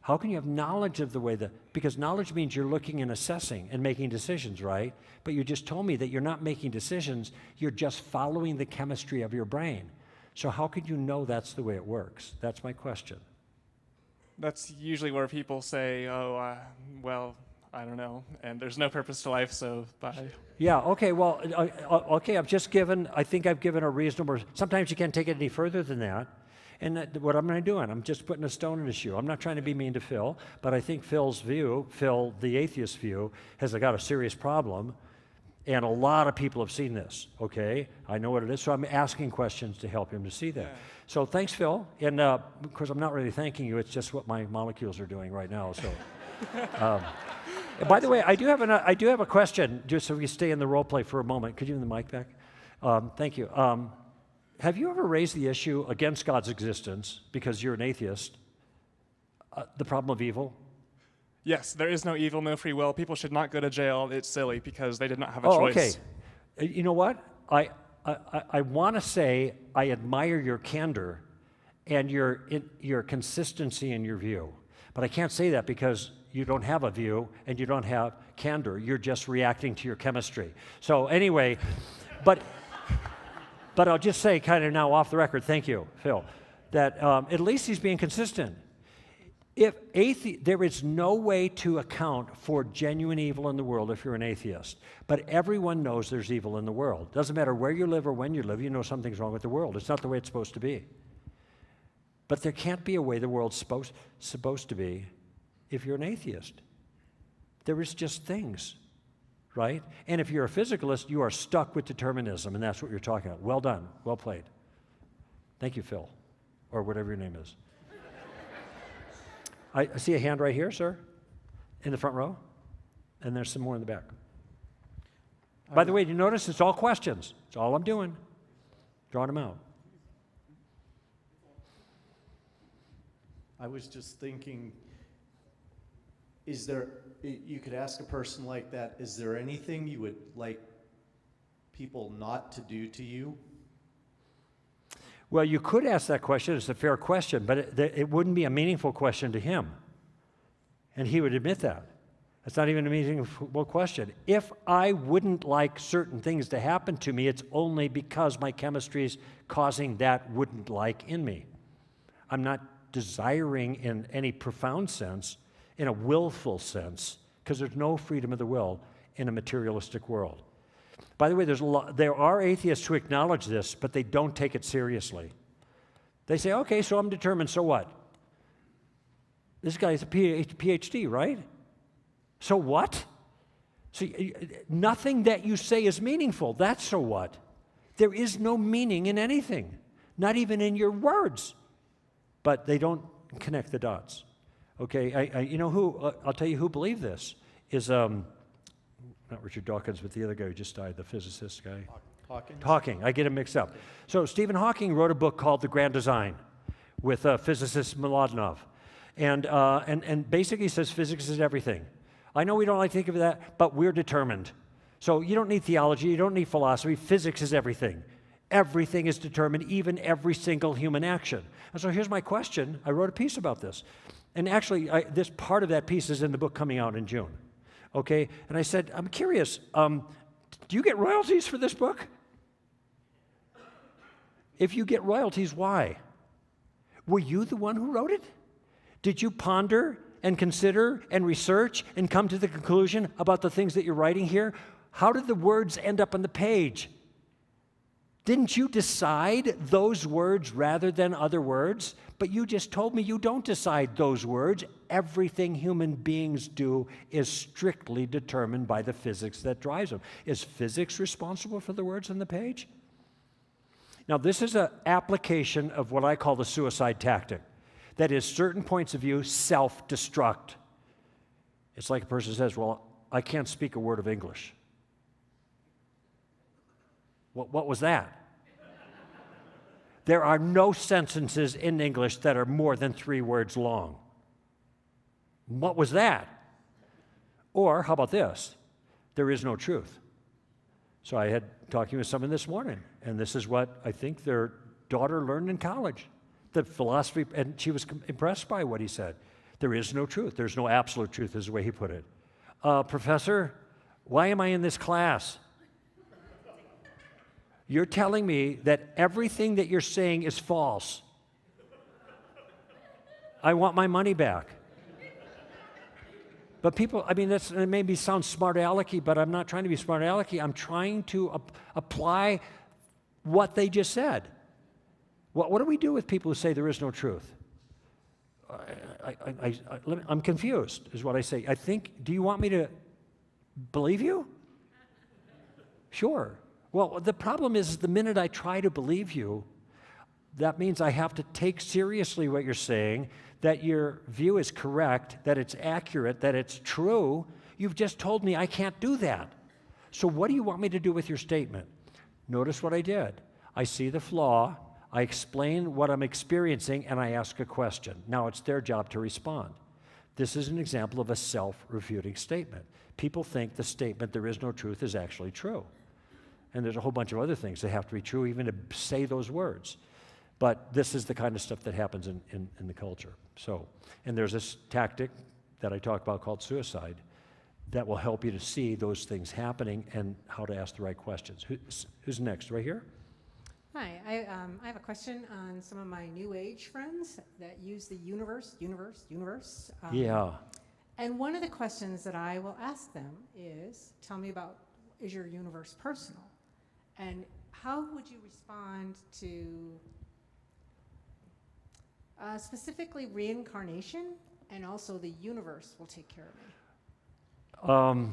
How can you have knowledge of the way because knowledge means you're looking and assessing and making decisions, right? But you just told me that you're not making decisions, you're just following the chemistry of your brain. So how could you know that's the way it works? That's my question.
That's usually where people say, oh, well, I don't know, and there's no purpose to life, so bye.
Yeah, okay, well, okay, I think I've given a reasonable, sometimes you can't take it any further than that. And what am I doing? I'm just putting a stone in his shoe. I'm not trying to be mean to Phil, but I think Phil's view, Phil, the atheist view, has got a serious problem. And a lot of people have seen this, okay? I know what it is, so I'm asking questions to help him to see that.
Yeah.
So thanks, Phil. And of course, I'm not really thanking you. It's just what my molecules are doing right now. So, by the way, I do have a question, just so we stay in the role play for a moment. Could you give the mic back? Thank you. Have you ever raised the issue against God's existence, because you're an atheist, the problem of evil?
Yes, there is no evil, no free will. People should not go to jail. It's silly because they did not have a choice.
Okay. You know what? I want to say I admire your candor and your consistency in your view. But I can't say that because you don't have a view and you don't have candor. You're just reacting to your chemistry. So anyway, but I'll just say kind of now off the record, thank you, Phil, that at least he's being consistent. There is no way to account for genuine evil in the world if you're an atheist. But everyone knows there's evil in the world. Doesn't matter where you live or when you live, you know something's wrong with the world. It's not the way it's supposed to be. But there can't be a way the world's supposed to be if you're an atheist. There is just things, right? And if you're a physicalist, you are stuck with determinism, and that's what you're talking about. Well done. Well played. Thank you, Phil, or whatever your name is. I see a hand right here, sir, in the front row, and there's some more in the back. By the way, you notice it's all questions. It's all I'm doing, drawing them out.
I was just thinking, you could ask a person like that, is there anything you would like people not to do to you?
Well, you could ask that question. It's a fair question, but it wouldn't be a meaningful question to him. And he would admit that. It's not even a meaningful question. If I wouldn't like certain things to happen to me, it's only because my chemistry is causing that wouldn't like in me. I'm not desiring in any profound sense in a willful sense, because there's no freedom of the will in a materialistic world. By the way, there are atheists who acknowledge this, but they don't take it seriously. They say, okay, so I'm determined, so what? This guy's a PhD, right? So what? So nothing that you say is meaningful. That's so what? There is no meaning in anything, not even in your words. But they don't connect the dots. Okay, you know who, I'll tell you who believed this, is, not Richard Dawkins, but the other guy who just died, the physicist guy. Hawking, I get him mixed up. So Stephen Hawking wrote a book called The Grand Design with physicist Mlodinov. And basically says physics is everything. I know we don't like to think of that, but we're determined. So you don't need theology, you don't need philosophy, physics is everything. Everything is determined, even every single human action. And so here's my question. I wrote a piece about this. And actually, this part of that piece is in the book coming out in June. Okay? And I said, I'm curious, do you get royalties for this book? If you get royalties, why? Were you the one who wrote it? Did you ponder and consider and research and come to the conclusion about the things that you're writing here? How did the words end up on the page? Didn't you decide those words rather than other words? But you just told me you don't decide those words. Everything human beings do is strictly determined by the physics that drives them. Is physics responsible for the words on the page? Now, this is an application of what I call the suicide tactic. That is, certain points of view self-destruct. It's like a person says, well, I can't speak a word of English. What was that? There are no sentences in English that are more than 3 words long. What was that? Or, how about this? There is no truth. So I had talking with someone this morning, and this is what I think their daughter learned in college. The philosophy, and she was impressed by what he said. There is no truth. There's no absolute truth, is the way he put it. Professor, why am I in this class? You're telling me that everything that you're saying is false. I want my money back. But people, I mean, it maybe sounds smart-alecky, but I'm not trying to be smart-alecky. I'm trying to apply what they just said. What do we do with people who say there is no truth? I'm confused, is what I say. I think, do you want me to believe you? Sure. Well, the problem is the minute I try to believe you, that means I have to take seriously what you're saying, that your view is correct, that it's accurate, that it's true. You've just told me I can't do that. So what do you want me to do with your statement? Notice what I did. I see the flaw. I explain what I'm experiencing, and I ask a question. Now it's their job to respond. This is an example of a self-refuting statement. People think the statement, there is no truth, is actually true. And there's a whole bunch of other things that have to be true even to say those words. But this is the kind of stuff that happens in the culture. So, and there's this tactic that I talk about called suicide that will help you to see those things happening and how to ask the right questions. Who's next? Right here?
Hi, I have a question on some of my New Age friends that use the universe.
Yeah.
And one of the questions that I will ask them is, tell me about, is your universe personal? And how would you respond to specifically reincarnation and also the universe will take care of me?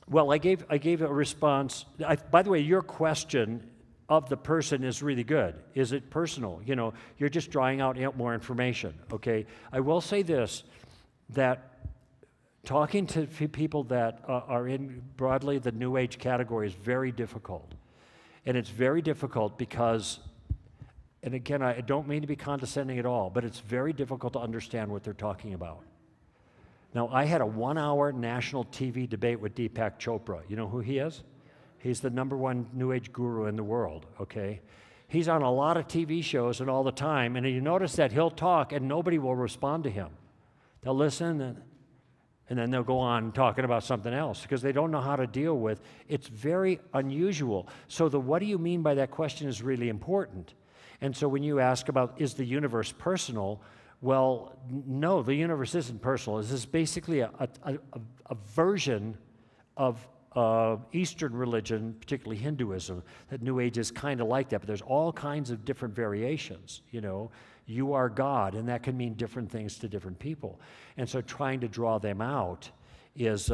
Well, I gave a response. By the way, your question of the person is really good. Is it personal? You know, you're just drawing out more information, okay? I will say this, that talking to people that are in broadly the New Age category is very difficult. And it's very difficult because, and again, I don't mean to be condescending at all, but it's very difficult to understand what they're talking about. Now, I had a 1-hour national TV debate with Deepak Chopra. You know who he is? He's the #1 New Age guru in the world, okay? He's on a lot of TV shows and all the time, and you notice that he'll talk and nobody will respond to him. They'll listen and then they'll go on talking about something else because they don't know how to deal with. It's very unusual. So the what do you mean by that question is really important. And so when you ask about is the universe personal, Well, no, the universe isn't personal. This is basically a version of Eastern religion, particularly Hinduism, that New Age is kind of like that, but there's all kinds of different variations, you know. You are God, and that can mean different things to different people. And so trying to draw them out is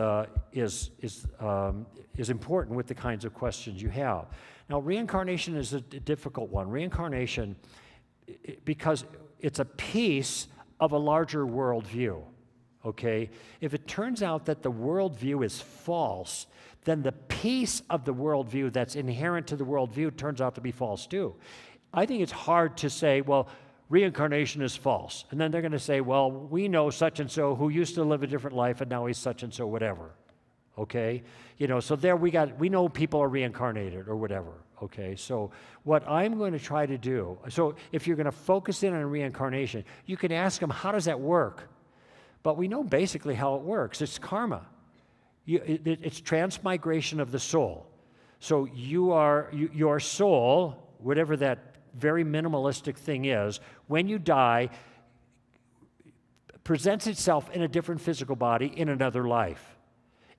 important with the kinds of questions you have. Now, reincarnation is a difficult one. Reincarnation, because it's a piece of a larger worldview, okay? If it turns out that the worldview is false, then the piece of the worldview that's inherent to the worldview turns out to be false too. I think it's hard to say, well, reincarnation is false. And then they're going to say, well, we know such and so who used to live a different life and now he's such and so whatever. Okay? You know, so there we know people are reincarnated or whatever. Okay? So what I'm going to try to do, so if you're going to focus in on reincarnation, you can ask them, how does that work? But we know basically how it works. It's karma. It's transmigration of the soul. So your soul, whatever that very minimalistic thing is, when you die, presents itself in a different physical body in another life.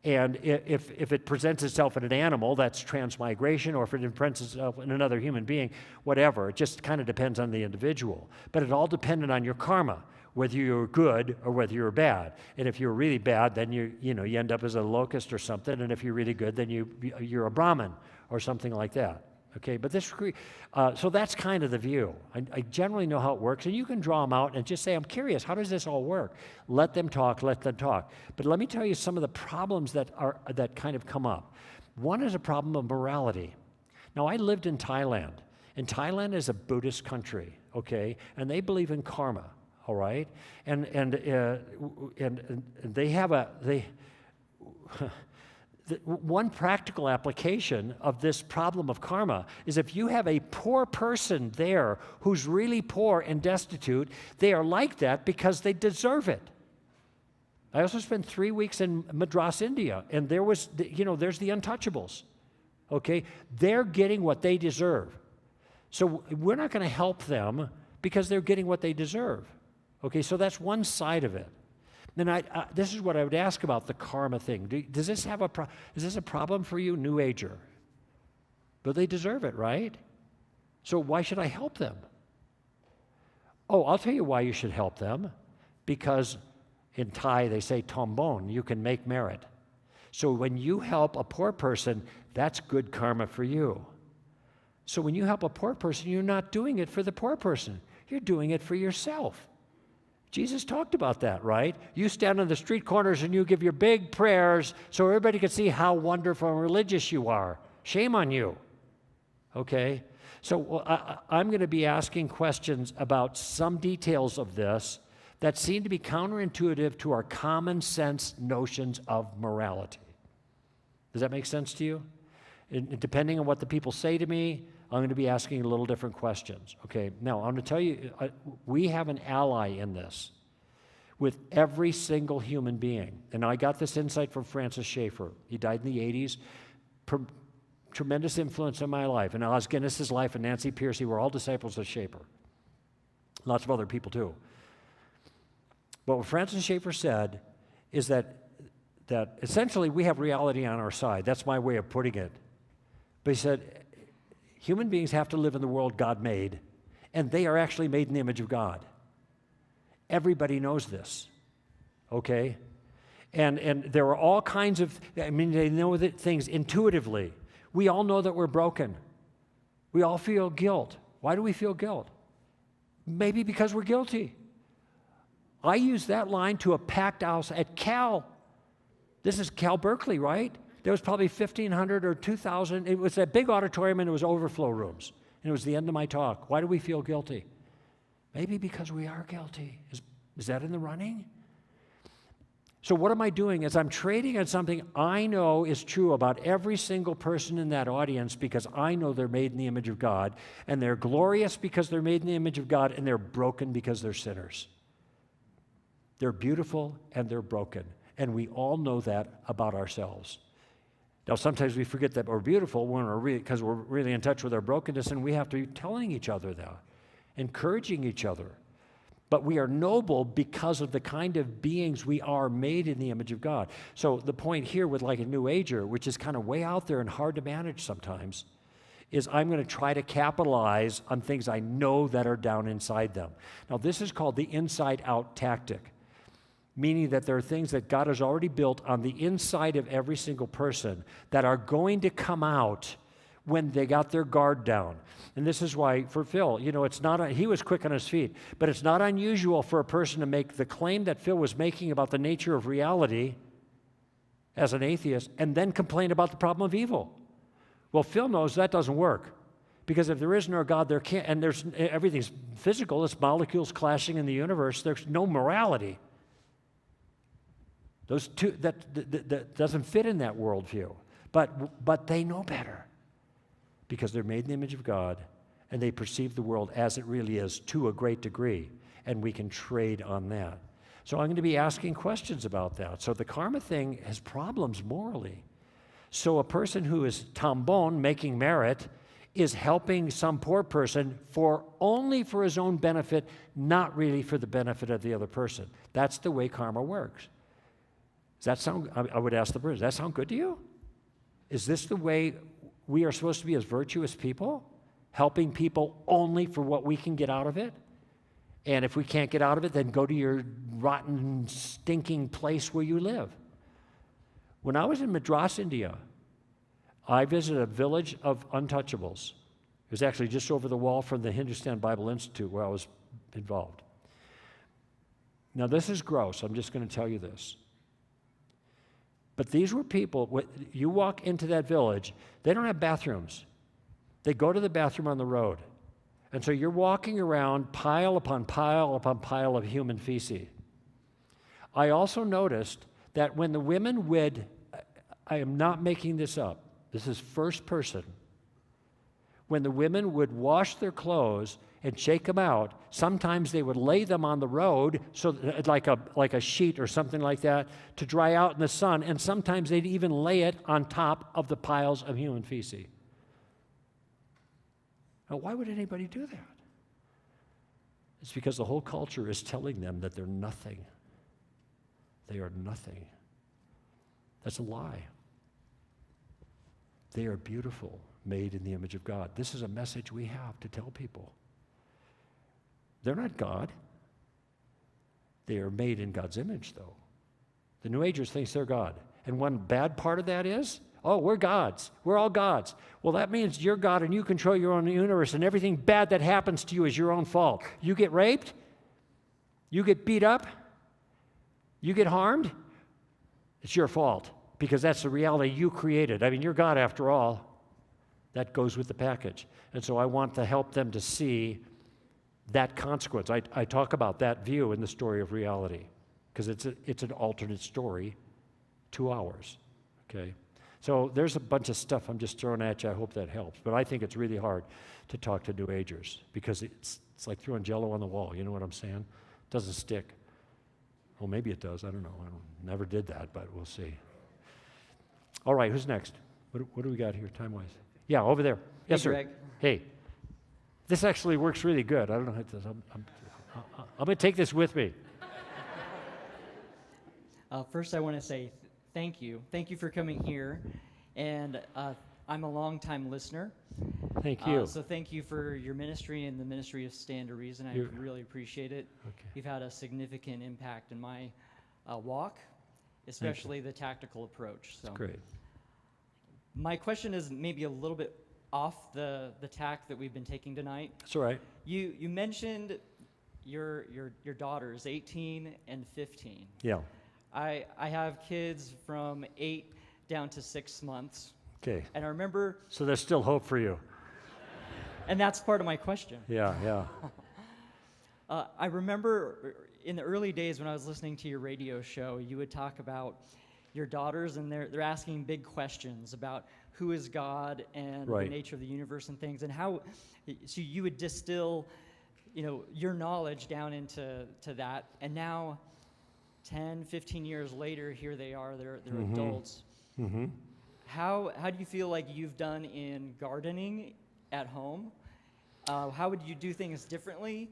And if it presents itself in an animal, that's transmigration, or if it presents itself in another human being, whatever. It just kind of depends on the individual. But it all depended on your karma, whether you're good or whether you're bad. And if you're really bad, then you end up as a locust or something. And if you're really good, then you're a Brahmin or something like that. Okay, but so that's kind of the view. I generally know how it works, and you can draw them out and just say, I'm curious, how does this all work? Let them talk. But let me tell you some of the problems that kind of come up. One is a problem of morality. Now, I lived in Thailand, and Thailand is a Buddhist country, okay, and they believe in karma, all right? And they have one practical application of this problem of karma is if you have a poor person there who's really poor and destitute, they are like that because they deserve it. I also spent 3 weeks in Madras, India, and there's the untouchables, okay? They're getting what they deserve. So we're not going to help them because they're getting what they deserve, okay? So that's one side of it. Then this is what I would ask about the karma thing. Is this a problem for you, New Ager? But they deserve it, right? So why should I help them? Oh, I'll tell you why you should help them. Because in Thai they say tombon, you can make merit. So when you help a poor person, that's good karma for you. So when you help a poor person, you're not doing it for the poor person. You're doing it for yourself. Jesus talked about that, right? You stand on the street corners and you give your big prayers so everybody can see how wonderful and religious you are. Shame on you. Okay? So I'm going to be asking questions about some details of this that seem to be counterintuitive to our common sense notions of morality. Does that make sense to you? And depending on what the people say to me, I'm going to be asking a little different questions. Okay, now I'm going to tell you, we have an ally in this with every single human being. And I got this insight from Francis Schaeffer. He died in the 80s. Tremendous influence on my life. And Oz Guinness's life and Nancy Pearcey were all disciples of Schaeffer. Lots of other people too. But what Francis Schaeffer said is that essentially we have reality on our side. That's my way of putting it. But he said, human beings have to live in the world God made, and they are actually made in the image of God. Everybody knows this, okay? And there are all kinds of, they know that things intuitively. We all know that we're broken. We all feel guilt. Why do we feel guilt? Maybe because we're guilty. I use that line to a packed house at Cal. This is Cal Berkeley, right? There was probably 1,500 or 2,000. It was a big auditorium and it was overflow rooms. And it was the end of my talk. Why do we feel guilty? Maybe because we are guilty. Is that in the running? So what am I doing is I'm trading on something I know is true about every single person in that audience because I know they're made in the image of God, and they're glorious because they're made in the image of God, and they're broken because they're sinners. They're beautiful and they're broken, and we all know that about ourselves. Now, sometimes we forget that we're beautiful because we're really in touch with our brokenness, and we have to be telling each other that, encouraging each other. but we are noble because of the kind of beings we are, made in the image of God. So the point here with like a New Ager, which is kind of way out there and hard to manage sometimes, is I'm going to try to capitalize on things I know that are down inside them. Now, this is called the inside-out tactic, meaning that there are things that God has already built on the inside of every single person that are going to come out when they got their guard down. And this is why, for Phil, it's not, he was quick on his feet, but it's not unusual for a person to make the claim that Phil was making about the nature of reality as an atheist and then complain about the problem of evil. Well, Phil knows that doesn't work, because if there is no God, there can't, and everything's physical, it's molecules clashing in the universe, there's no morality. Those two, that doesn't fit in that worldview. But they know better, because they're made in the image of God, and they perceive the world as it really is to a great degree, and we can trade on that. So I'm going to be asking questions about that. So the karma thing has problems morally. So a person who is tambon, making merit, is helping some poor person only for his own benefit, not really for the benefit of the other person. That's the way karma works. Does that sound, I would ask the person, does that sound good to you? Is this the way we are supposed to be as virtuous people? Helping people only for what we can get out of it? And if we can't get out of it, then go to your rotten, stinking place where you live. When I was in Madras, India, I visited a village of untouchables. It was actually just over the wall from the Hindustan Bible Institute where I was involved. Now, this is gross. I'm just going to tell you this. But these were people, you walk into that village, they don't have bathrooms. They go to the bathroom on the road. And so you're walking around pile upon pile upon pile of human feces. I also noticed that when the women would, I am not making this up, this is first person, when the women would wash their clothes and shake them out, sometimes they would lay them on the road, so like a sheet or something like that, to dry out in the sun, and sometimes they'd even lay it on top of the piles of human feces. Now, why would anybody do that? It's because the whole culture is telling them that they're nothing. They are nothing. That's a lie. They are beautiful, made in the image of God. This is a message we have to tell people. They're not God. They are made in God's image, though. The New Agers think they're God. And one bad part of that is, oh, we're gods. We're all gods. Well, that means you're God and you control your own universe, and everything bad that happens to you is your own fault. You get raped, you get beat up, you get harmed, it's your fault, because that's the reality you created. I mean, you're God after all. That goes with the package. And so I want to help them to see that consequence. I talk about that view in the story of reality, because it's an alternate story to ours, okay? So there's a bunch of stuff I'm just throwing at you. I hope that helps. But I think it's really hard to talk to New Agers, because it's like throwing Jell-O on the wall. You know what I'm saying? It doesn't stick. Well, maybe it does. I don't know. Never did that, but we'll see. All right, who's next? What do we got here time-wise? Yeah, over there. Yes,
Hey,
sir.
Greg.
Hey. This actually works really good. I don't know how to. I'm going to take this with me.
First, I want to say thank you. Thank you for coming here. And I'm a longtime listener.
Thank you.
So thank you for your ministry and the ministry of Stand to Reason. I really appreciate it.
Okay.
You've had a significant impact in my walk, especially the tactical approach. So
That's great.
my question is maybe a little bit off the tack that we've been taking tonight.
That's all right.
You mentioned your daughters, 18 and 15.
Yeah.
I have kids from 8 down to 6 months.
Okay.
And I remember,
So there's still hope for you.
and that's part of my question.
Yeah.
I remember in the early days when I was listening to your radio show, you would talk about your daughters, and they're asking big questions about who is God and
Right.
the nature of the universe and things, and how, so you would distill, your knowledge down into that, and now 10, 15 years later, here they are, they're adults.
Mm-hmm.
How do you feel like you've done in gardening at home? How would you do things differently?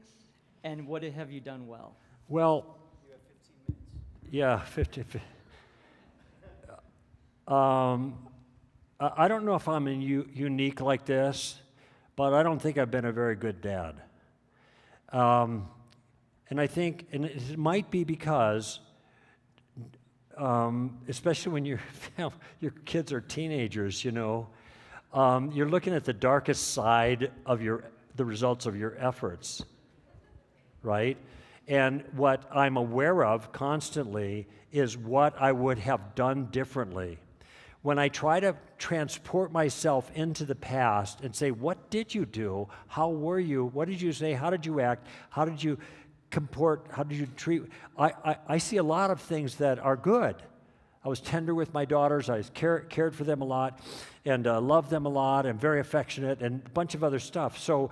and what have you done well?
Well, yeah, 50. I don't know if I'm unique like this, but I don't think I've been a very good dad. And I think, and it might be because, especially when your kids are teenagers, you know, you're looking at the darkest side of the results of your efforts, right? And what I'm aware of constantly is what I would have done differently. When I try to transport myself into the past and say, what did you do? How were you? What did you say? How did you act? How did you comport? How did you treat? I see a lot of things that are good. I was tender with my daughters. I cared for them a lot and loved them a lot and very affectionate and a bunch of other stuff. So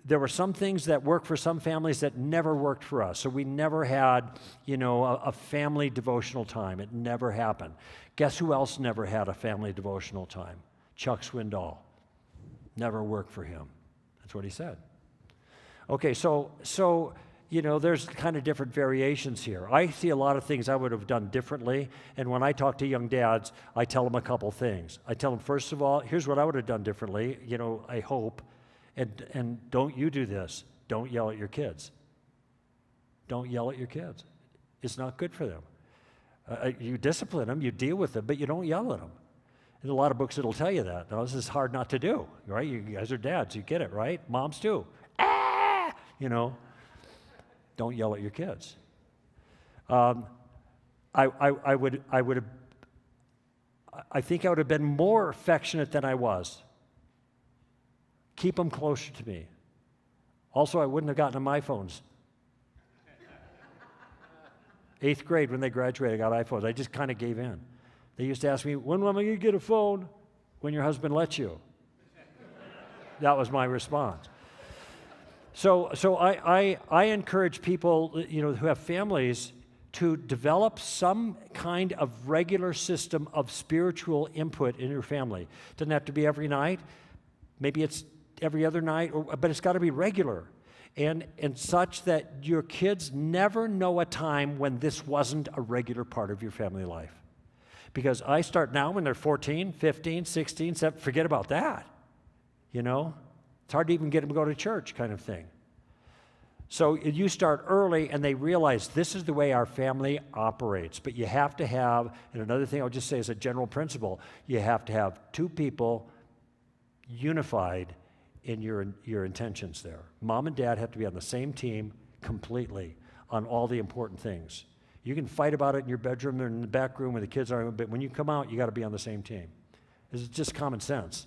there were some things that worked for some families that never worked for us. So we never had, you know, a family devotional time. It never happened. Guess who else never had a family devotional time? Chuck Swindoll. Never worked for him. That's what he said. Okay, so you know, there's kind of different variations here. I see a lot of things I would have done differently, and when I talk to young dads, I tell them a couple things. I tell them, first of all, here's what I would have done differently, you know, I hope, and don't you do this. Don't yell at your kids. Don't yell at your kids. It's not good for them. You discipline them, you deal with them, but you don't yell at them. There's a lot of books that'll tell you that. Now, this is hard not to do, right? You guys are dads, you get it, right? Moms too. You know, don't yell at your kids. I think I would have been more affectionate than I was. Keep them closer to me. Also, I wouldn't have gotten them iPhones. 8th grade, when they graduated, I got iPhones. I just kind of gave in. They used to ask me, when am I going to get a phone? When your husband lets you. That was my response. So I encourage people, you know, who have families to develop some kind of regular system of spiritual input in your family. It doesn't have to be every night. Maybe it's every other night, but it's got to be regular. And such that your kids never know a time when this wasn't a regular part of your family life. Because I start now when they're 14, 15, 16, 17, forget about that. You know? It's hard to even get them to go to church kind of thing. So you start early and they realize this is the way our family operates. But you have to have, and another thing I'll just say as a general principle, you have to have two people unified in your intentions there. Mom and dad have to be on the same team completely on all the important things. You can fight about it in your bedroom or in the back room when the kids are, but when you come out, you got to be on the same team. This is just common sense.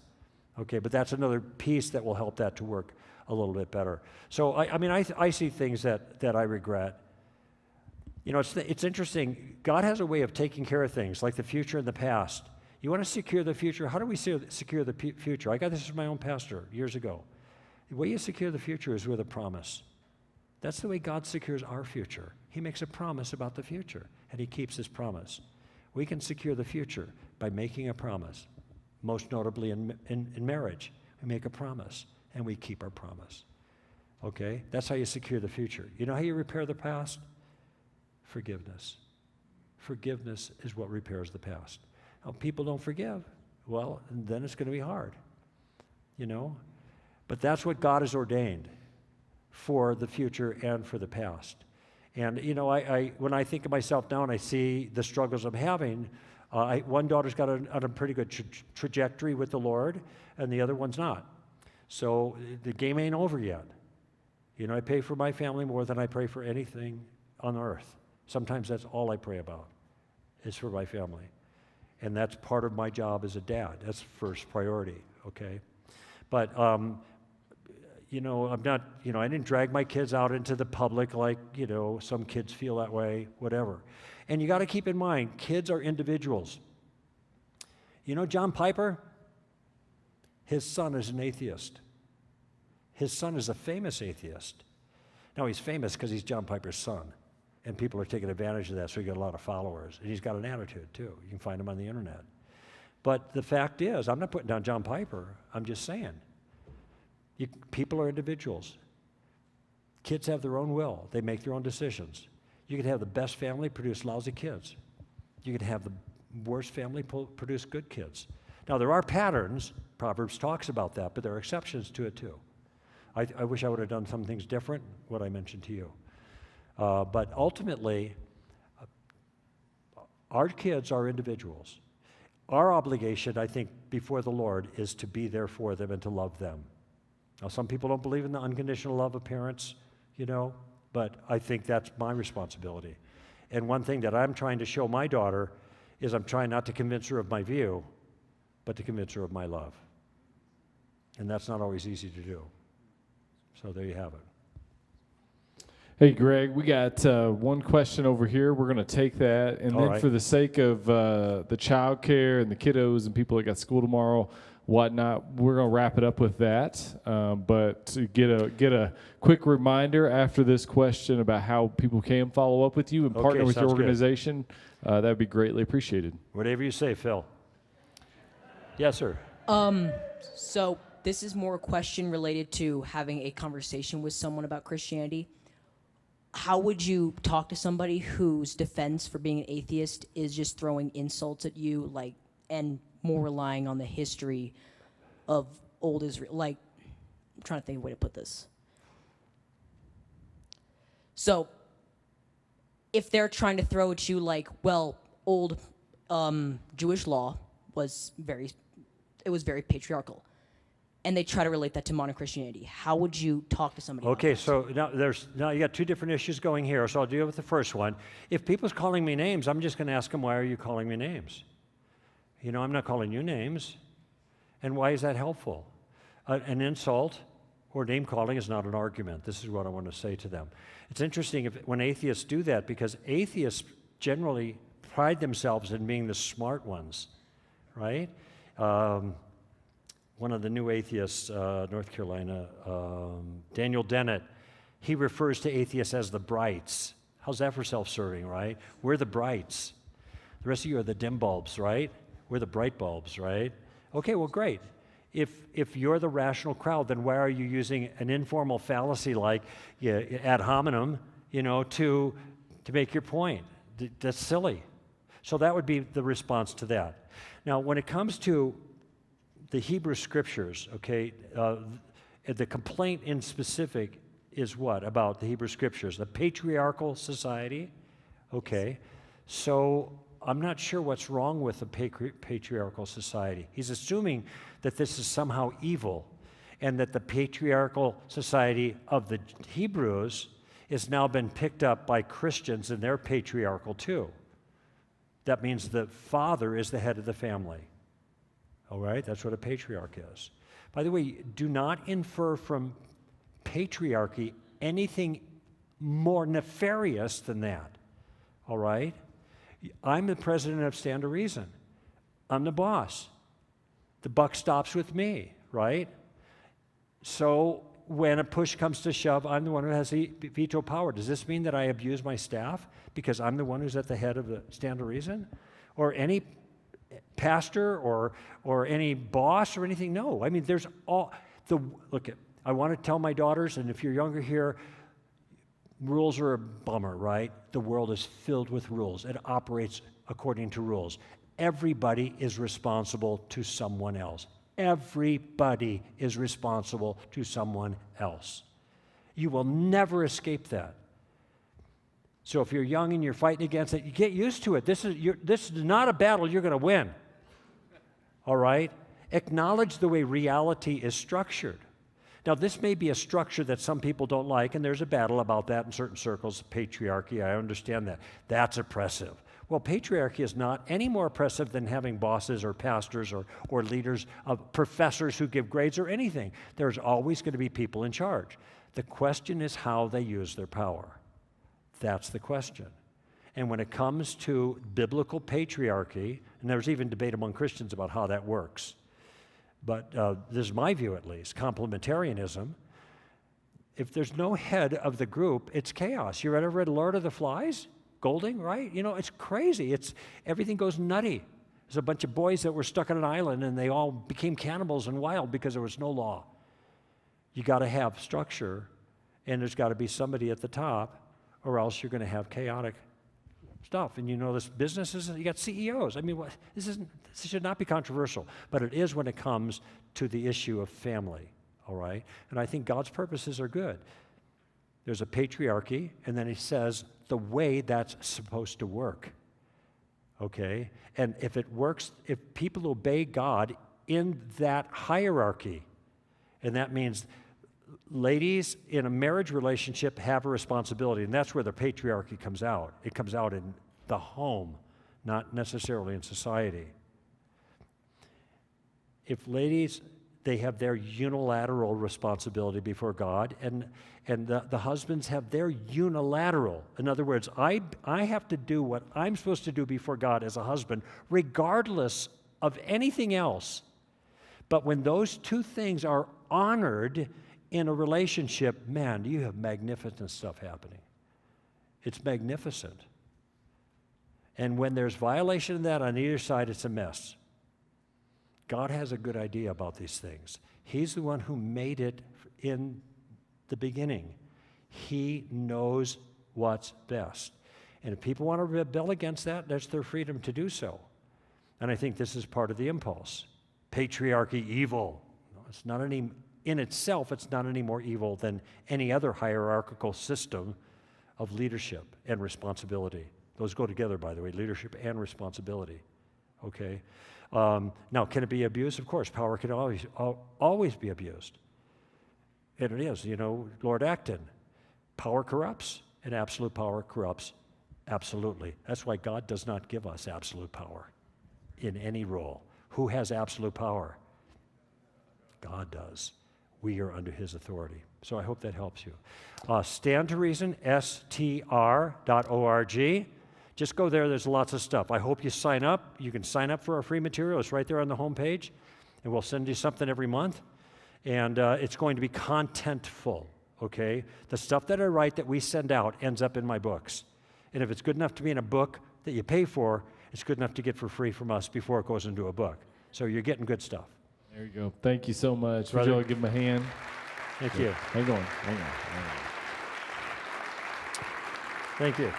Okay, but that's another piece that will help that to work a little bit better. So, I see things that I regret. You know, it's interesting. God has a way of taking care of things, like the future and the past. You want to secure the future? How do we secure the future? I got this from my own pastor years ago. The way you secure the future is with a promise. That's the way God secures our future. He makes a promise about the future, and he keeps his promise. We can secure the future by making a promise, most notably in marriage. We make a promise, and we keep our promise. Okay? That's how you secure the future. You know how you repair the past? Forgiveness. Forgiveness is what repairs the past. Now, people don't forgive. Well, then it's going to be hard, you know? But that's what God has ordained for the future and for the past. And, you know, when I think of myself now and I see the struggles I'm having, one daughter's got on a pretty good trajectory with the Lord, and the other one's not. So the game ain't over yet. You know, I pray for my family more than I pray for anything on earth. Sometimes that's all I pray about, is for my family. And that's part of my job as a dad. That's first priority, okay? But, you know, I'm not, you know, I didn't drag my kids out into the public like, you know, some kids feel that way, whatever. And you got to keep in mind, kids are individuals. You know John Piper? His son is an atheist. His son is a famous atheist. Now, he's famous because he's John Piper's son. And people are taking advantage of that, so he got a lot of followers. And he's got an attitude, too. You can find him on the internet. But the fact is, I'm not putting down John Piper. I'm just saying, people are individuals. Kids have their own will. They make their own decisions. You could have the best family produce lousy kids. You could have the worst family produce good kids. Now, there are patterns. Proverbs talks about that, but there are exceptions to it too. I wish I would have done some things different, what I mentioned to you. But ultimately, our kids are individuals. Our obligation, I think, before the Lord is to be there for them and to love them. Now, some people don't believe in the unconditional love of parents, but I think that's my responsibility. And one thing that I'm trying to show my daughter is I'm trying not to convince her of my view, but to convince her of my love. And that's not always easy to do. So there you have it.
Hey, Greg, we got one question over here. We're going to take that. And
All
then
right.
for the sake of the child care and the kiddos and people that got school tomorrow, whatnot, we're going to wrap it up with that. But to get a quick reminder after this question about how people can follow up with you and partner with your
sounds good.
organization, that would be greatly appreciated.
Whatever you say, Phil. Yes, sir.
So this is more a question related to having a conversation with someone about Christianity. How would you talk to somebody whose defense for being an atheist is just throwing insults at you, and more relying on the history of old Israel? I'm trying to think of a way to put this. So, if they're trying to throw at you old Jewish law was very patriarchal, and they try to relate that to modern Christianity, how would you talk to somebody?
Okay,
about that?
so now you got two different issues going here, so I'll deal with the first one. If people's calling me names, I'm just going to ask them, why are you calling me names? I'm not calling you names. And why is that helpful? An insult or name calling is not an argument. This is what I want to say to them. It's interesting when atheists do that, because atheists generally pride themselves in being the smart ones, right? One of the new atheists, North Carolina, Daniel Dennett, he refers to atheists as the brights. How's that for self-serving, right? We're the brights. The rest of you are the dim bulbs, right? We're the bright bulbs, right? Okay, well, great. If you're the rational crowd, then why are you using an informal fallacy like ad hominem, to make your point? That's silly. So that would be the response to that. Now, when it comes to the Hebrew Scriptures, okay, the complaint in specific is what about the Hebrew Scriptures? The patriarchal society? Okay, so I'm not sure what's wrong with the patriarchal society. He's assuming that this is somehow evil and that the patriarchal society of the Hebrews has now been picked up by Christians and they're patriarchal too. That means the father is the head of the family. All right, that's what a patriarch is. By the way, do not infer from patriarchy anything more nefarious than that. All right? I'm the president of Stand to Reason. I'm the boss. The buck stops with me, right? So when a push comes to shove, I'm the one who has the veto power. Does this mean that I abuse my staff because I'm the one who's at the head of the Stand to Reason? Or any pastor or any boss or anything? No. I mean, there's I want to tell my daughters, and if you're younger here, rules are a bummer, right? The world is filled with rules. It operates according to rules. Everybody is responsible to someone else. Everybody is responsible to someone else. You will never escape that. So if you're young and you're fighting against it, you get used to it. This is not a battle you're going to win. All right? Acknowledge the way reality is structured. Now, this may be a structure that some people don't like, and there's a battle about that in certain circles. Patriarchy, I understand that. That's oppressive. Well, patriarchy is not any more oppressive than having bosses or pastors or leaders of professors who give grades or anything. There's always going to be people in charge. The question is how they use their power. That's the question. And when it comes to biblical patriarchy, and there's even debate among Christians about how that works, but this is my view at least, complementarianism, if there's no head of the group, it's chaos. You ever read Lord of the Flies? Golding, right? It's crazy. Everything goes nutty. There's a bunch of boys that were stuck on an island and they all became cannibals and wild because there was no law. You got to have structure and there's got to be somebody at the top, or else you're going to have chaotic stuff. And you know, this business is, you got CEOs. I mean, this should not be controversial, but it is when it comes to the issue of family, all right? And I think God's purposes are good. There's a patriarchy, and then he says the way that's supposed to work, okay? And if it works, if people obey God in that hierarchy, and that means ladies in a marriage relationship have a responsibility, and that's where the patriarchy comes out. It comes out in the home, not necessarily in society. If ladies, they have their unilateral responsibility before God, and the husbands have their unilateral. In other words, I have to do what I'm supposed to do before God as a husband, regardless of anything else. But when those two things are honored in a relationship, man, you have magnificent stuff happening. It's magnificent. And when there's violation of that on either side, it's a mess. God has a good idea about these things. He's the one who made it in the beginning. He knows what's best. And if people want to rebel against that, that's their freedom to do so. And I think this is part of the impulse. Patriarchy, evil. It's not any, in itself, it's not any more evil than any other hierarchical system of leadership and responsibility. Those go together, by the way, leadership and responsibility. Okay? Now, can it be abused? Of course, power can always be abused. And it is, you know, Lord Acton, power corrupts, and absolute power corrupts absolutely. That's why God does not give us absolute power in any role. Who has absolute power? God does. We are under his authority. So I hope that helps you. Stand to Reason, str.org. Just go there. There's lots of stuff. I hope you sign up. You can sign up for our free material. It's right there on the homepage. And we'll send you something every month. And it's going to be contentful, okay? The stuff that I write that we send out ends up in my books. And if it's good enough to be in a book that you pay for, it's good enough to get for free from us before it goes into a book. So you're getting good stuff.
There you go. Thank you so much.
Brother.
Would you all give him a hand?
Thank you.
Hang on.
Thank you.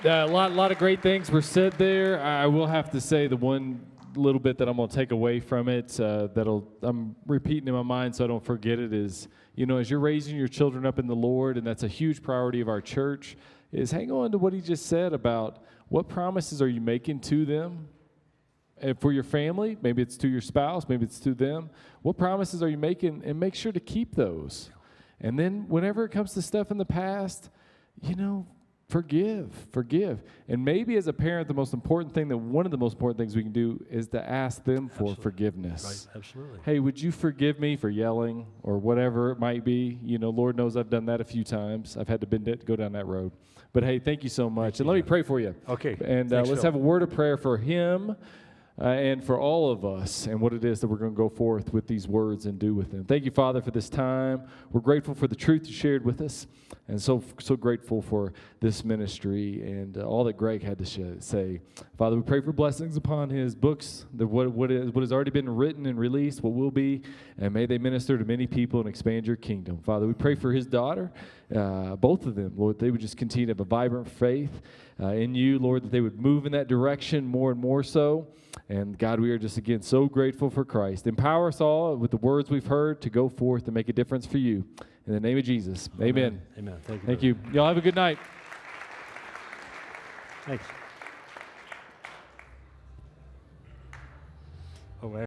A lot of great things were said there. I will have to say the one little bit that I'm going to take away from it I'm repeating in my mind so I don't forget it is, you know, as you're raising your children up in the Lord, and that's a huge priority of our church, is hang on to what he just said about what promises are you making to them. And for your family, maybe it's to your spouse, maybe it's to them. What promises are you making? And make sure to keep those. And then whenever it comes to stuff in the past, you know, forgive. And maybe as a parent, one of the most important things we can do is to ask them for forgiveness.
Right, absolutely.
Hey, would you forgive me for yelling or whatever it might be? You know, Lord knows I've done that a few times. I've had to go down that road. But hey, thank you so much. And let me pray for you.
Okay.
And
Thanks,
let's
Phil.
have a word of prayer for him. And for all of us and what it is that we're going to go forth with these words and do with them. Thank you, Father, for this time. We're grateful for the truth you shared with us, and so grateful for this ministry and all that Greg had to say. Father, we pray for blessings upon his books, what has already been written and released, what will be, and may they minister to many people and expand your kingdom. Father, we pray for his daughter, both of them, Lord, they would just continue to have a vibrant faith in you, Lord, that they would move in that direction more and more so. And God, we are just, again, so grateful for Christ. Empower us all with the words we've heard to go forth and make a difference for you. In the name of Jesus, amen.
Amen. Thank you.
Thank you. Y'all have a good night.
Thanks. Oh,